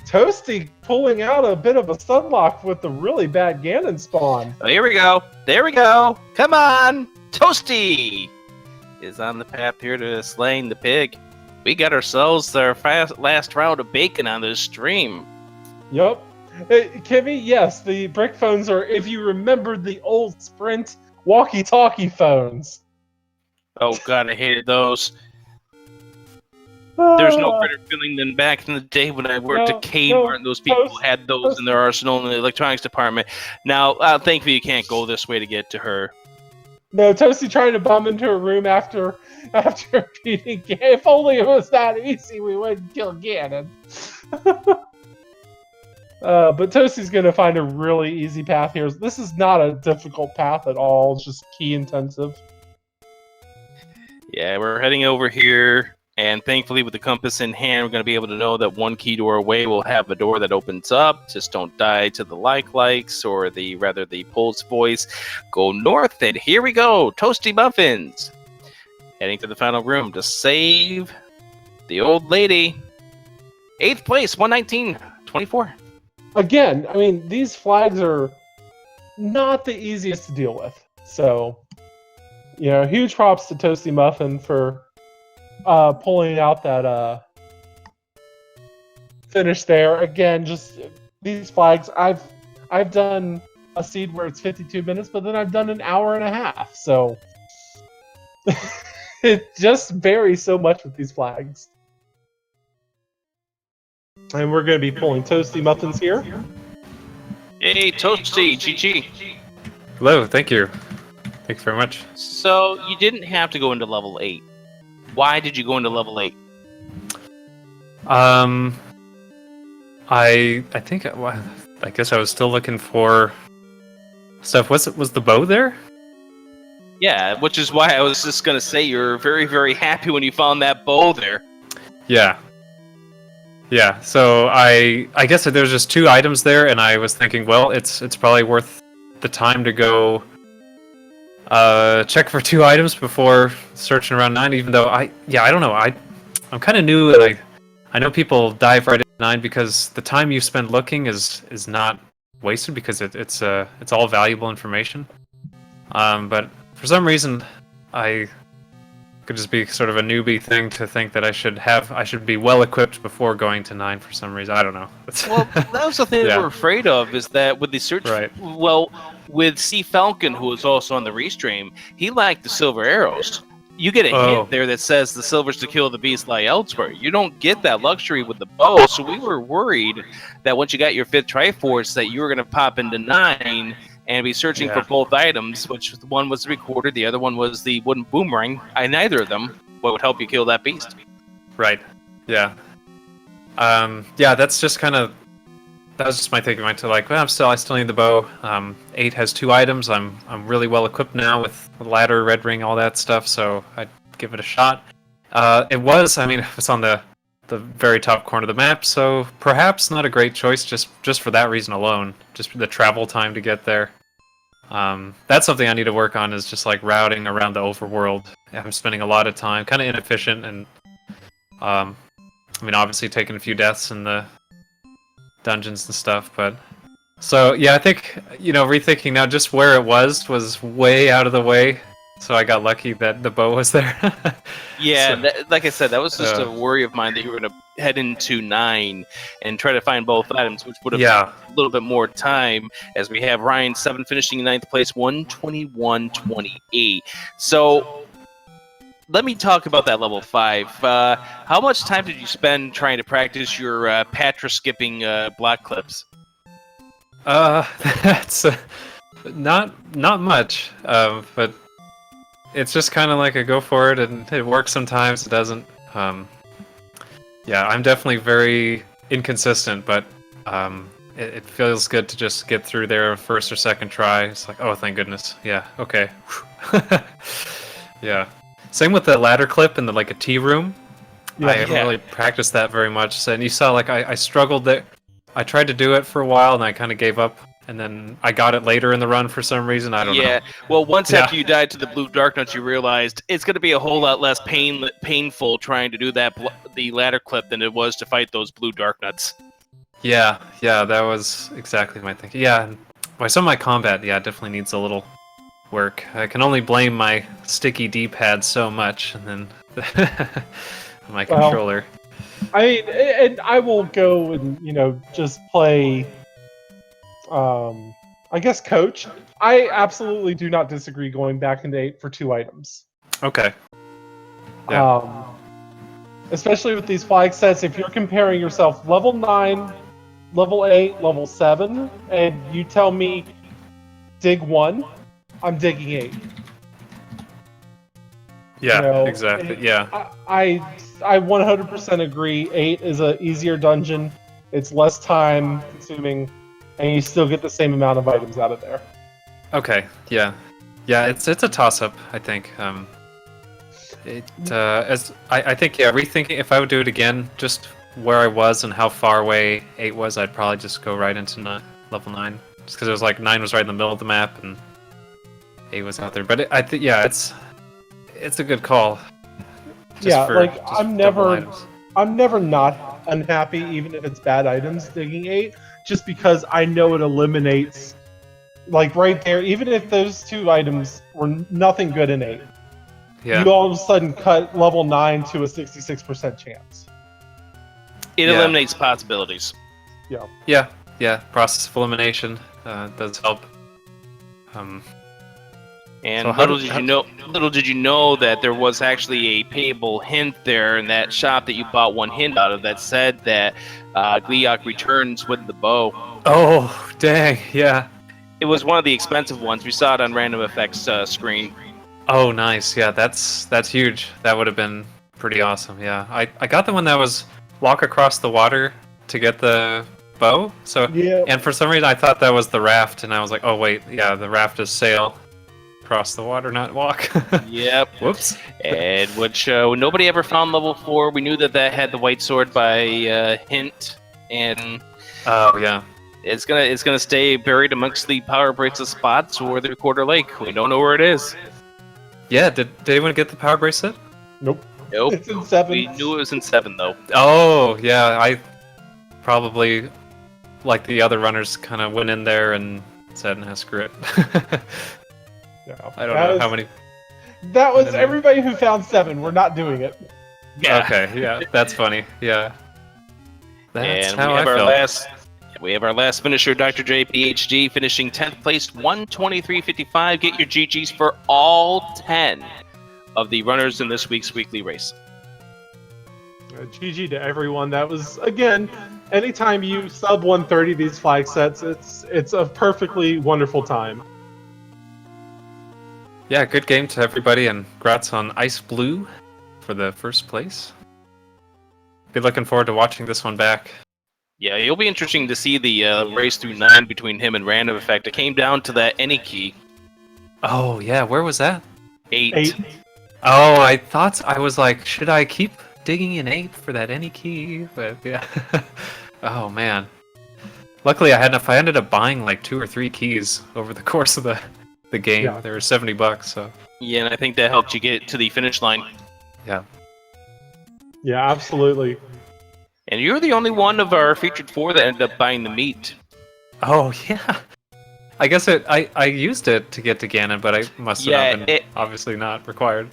Toasty pulling out a bit of a sunlock with the really bad Ganon spawn. Oh, here we go. There we go. Come on. Toasty is on the path here to slaying the pig. We got ourselves our last round of bacon on this stream. Yup. Hey, Kimmy, yes, the brick phones are, if you remember the old Sprint walkie-talkie phones. Oh god, I hated those. There's no better feeling than back in the day when I worked at Kmart and those people had those in their arsenal in the electronics department. Now, thankfully you can't go this way to get to her. No, Toasty trying to bomb into a room after beating Ganon. If only it was that easy, we wouldn't kill Ganon. But Toasty's gonna find a really easy path here. This is not a difficult path at all. It's just key intensive. Yeah, we're heading over here, and thankfully with the compass in hand, we're going to be able to know that one key door away will have a door that opens up. Just don't die to the likes or the Pulse voice. Go north, and here we go, Toasty Muffins. Heading to the final room to save the old lady. 8th place, 119-24. Again, I mean, these flags are not the easiest to deal with. So, you know, huge props to Toasty Muffin for pulling out that finish there. Again, just these flags. I've done a seed where it's 52 minutes, but then I've done an hour and a half. So it just varies so much with these flags. And we're going to be pulling Toasty Muffins here. Hey, Toasty, GG. Hello, thank you. Thanks very much. So, you didn't have to go into level 8. Why did you go into level 8? I think I guess I was still looking for stuff. Was the bow there? Yeah, which is why I was just gonna say you're very, very happy when you found that bow there. Yeah. Yeah. So I guess that there's just 2 items there, and I was thinking, well, it's probably worth the time to go check for 2 items before searching around 9. Even though I don't know. I'm kind of new, and I know people dive right into 9 because the time you spend looking is not wasted because it's all valuable information. But for some reason, I could just be sort of a newbie thing to think that I should be well equipped before going to 9 for some reason. I don't know. Well, that was the thing that we're afraid of, is that with the search, well, with C Falcon, who was also on the restream, he liked the silver arrows. You get a hint there that says the silvers to kill the beast lie elsewhere. You don't get that luxury with the bow, so we were worried that once you got your 5th Triforce that you were going to pop into 9 and be searching for both items, which one was the recorder, the other one was the wooden boomerang. Neither of them would help you kill that beast. Right. Yeah. That's just kind of, that was just my thinking. Well, I still need the bow. 8 has 2 items. I'm really well equipped now with the ladder, red ring, all that stuff. So I'd give it a shot. It's on the very top corner of the map. So perhaps not a great choice just for that reason alone. Just the travel time to get there. That's something I need to work on, is just like routing around the overworld. I'm spending a lot of time, kind of inefficient, and obviously taking a few deaths in the dungeons and stuff, but so yeah, I think rethinking now, just where it was way out of the way So I got lucky that the bow was there. Yeah, So, like I said, that was just a uh, worry of mine that you were going to head into 9 and try to find both items, which would have yeah. a little bit more time, as we have Ryan 7 finishing in 9th place, 121.28. So let me talk about that level 5. How much time did you spend trying to practice your Patra skipping block clips? That's not much. But it's just kind of like a go for it, and it works sometimes. It doesn't. Yeah, I'm definitely very inconsistent, but it feels good to just get through there first or second try. It's like, oh, thank goodness. Yeah, okay. Yeah. Same with the ladder clip in the like a tea room. Yeah. I haven't really practiced that very much. So, and you saw like I struggled there. I tried to do it for a while and I kind of gave up. And then I got it later in the run for some reason. I don't know. Yeah, well, once Yeah. after you died to the blue dark nuts, you realized it's going to be a whole lot less painful trying to do the ladder clip than it was to fight those blue dark nuts. Yeah, that was exactly my thinking. Yeah, by some of my combat, yeah, it definitely needs a little work. I can only blame my sticky D-pad so much, and then my Well, controller. I mean, and I will go and just play. I guess coach. I absolutely do not disagree going back into 8 for 2 items. Okay. Yeah. Especially with these flag sets, if you're comparing yourself level 9, level 8, level 7, and you tell me dig 1, I'm digging 8. Yeah, exactly. Yeah. I 100% agree. 8 is a easier dungeon. It's less time consuming, and you still get the same amount of items out of there. Okay. Yeah. Yeah. It's a toss up. I think. I think rethinking if I would do it again, just where I was and how far away 8 was, I'd probably just go right into level 9, just because it was like 9 was right in the middle of the map and 8 was out there. But I think it's a good call. I'm never not unhappy, even if it's bad items digging 8, just because I know it eliminates, like right there, even if those 2 items were nothing good in 8, Yeah. you all of a sudden cut level 9 to a 66% chance. It eliminates possibilities. Yeah. Process of elimination does help. And So little did you know that there was actually a payable hint there in that shop that you bought one hint out of that said that Gliok returns with the bow. Oh, dang! Yeah. It was one of the expensive ones. We saw it on Random Effects screen. Oh, nice. Yeah, that's huge. That would have been pretty awesome. Yeah, I got the one that was walk across the water to get the bow. So and for some reason I thought that was the raft, and I was like, oh wait, yeah, the raft is sail across the water, not walk. Yep. Whoops. And which nobody ever found level 4. We knew that had the white sword by hint, and Oh yeah. it's gonna stay buried amongst the power bracelet spots or the recorder lake. We don't know where it is. Yeah. Did anyone get the power bracelet? Nope. Nope. It's in 7. We knew it was in 7 though. Oh yeah. I probably, like the other runners, kind of went in there and said, "Nah, screw it." Yeah. I don't know how many. That was in there. everybody who found 7. We're not doing it. Yeah. Okay. Yeah. That's funny. Yeah. That's And how we have I our felt. last finisher, Dr. J, PhD, finishing 10th place, 123.55. Get your GGs for all 10 of the runners in this week's weekly race. GG to everyone. That was, again, anytime you sub 130 these flag sets, it's a perfectly wonderful time. Yeah, good game to everybody, and congrats on Ice Blue for the first place. Be looking forward to watching this one back. Yeah, it'll be interesting to see the race through 9 between him and Random Effect. It came down to that any key. Oh yeah, where was that? 8. Oh, I was like, should I keep digging in 8 for that any key? But yeah. Oh man. Luckily, I ended up buying like 2 or 3 keys over the course of the game. Yeah. They were $70, so Yeah, and I think that helped you get to the finish line. yeah. Yeah, absolutely. And you're the only one of our featured 4 that ended up buying the meat. Oh yeah. I guess I used it to get to Ganon, but I must have not been obviously not required.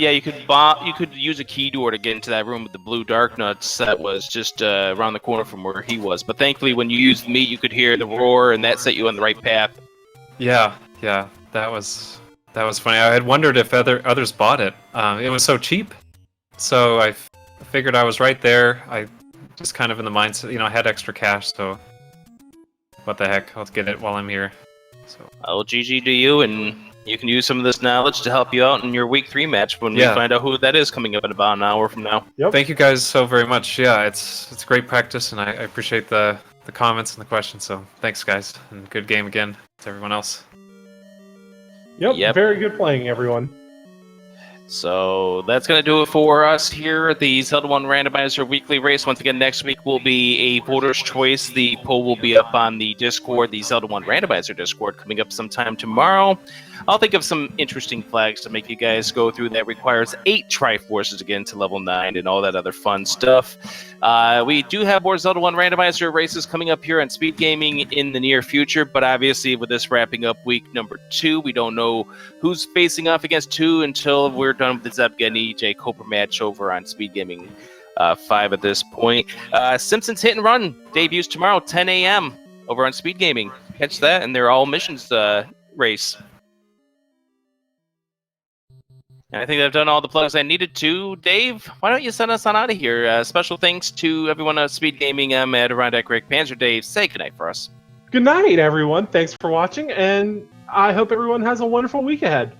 Yeah, you could use a key door to get into that room with the blue dark nuts that was just around the corner from where he was. But thankfully, when you used meat, you could hear the roar, and that set you on the right path. Yeah, that was funny. I had wondered if others bought it. It was so cheap, so I figured I was right there. I just kind of in the mindset, I had extra cash, so what the heck, I'll get it while I'm here. So Well, GG to you, and you can use some of this knowledge to help you out in your week 3 match when we find out who that is coming up in about an hour from now. Yep. Thank you guys so very much. Yeah, it's great practice, and I appreciate the comments and the questions. So thanks, guys, and good game again to everyone else. Yep. Very good playing, everyone. So that's going to do it for us here at the Zelda 1 Randomizer Weekly Race. Once again, next week will be a voter's choice. The poll will be up on the Discord, the Zelda 1 Randomizer Discord, coming up sometime tomorrow. I'll think of some interesting flags to make you guys go through that requires 8 Triforces to get into level 9 and all that other fun stuff. We do have more Zelda 1 Randomizer races coming up here on Speed Gaming in the near future, but obviously with this wrapping up week number 2, we don't know who's facing off against 2 until we're done with the Zebga and EJ Cobra match over on Speed Gaming 5 at this point. Simpsons Hit and Run debuts tomorrow, 10 a.m. over on Speed Gaming. Catch that, and they're all missions race. And I think I've done all the plugs I needed to. Dave, why don't you send us on out of here? Special thanks to everyone at Speed Gaming. I'm Adirondack Rick Panzer. Dave, say goodnight for us. Good night, everyone. Thanks for watching, and I hope everyone has a wonderful week ahead.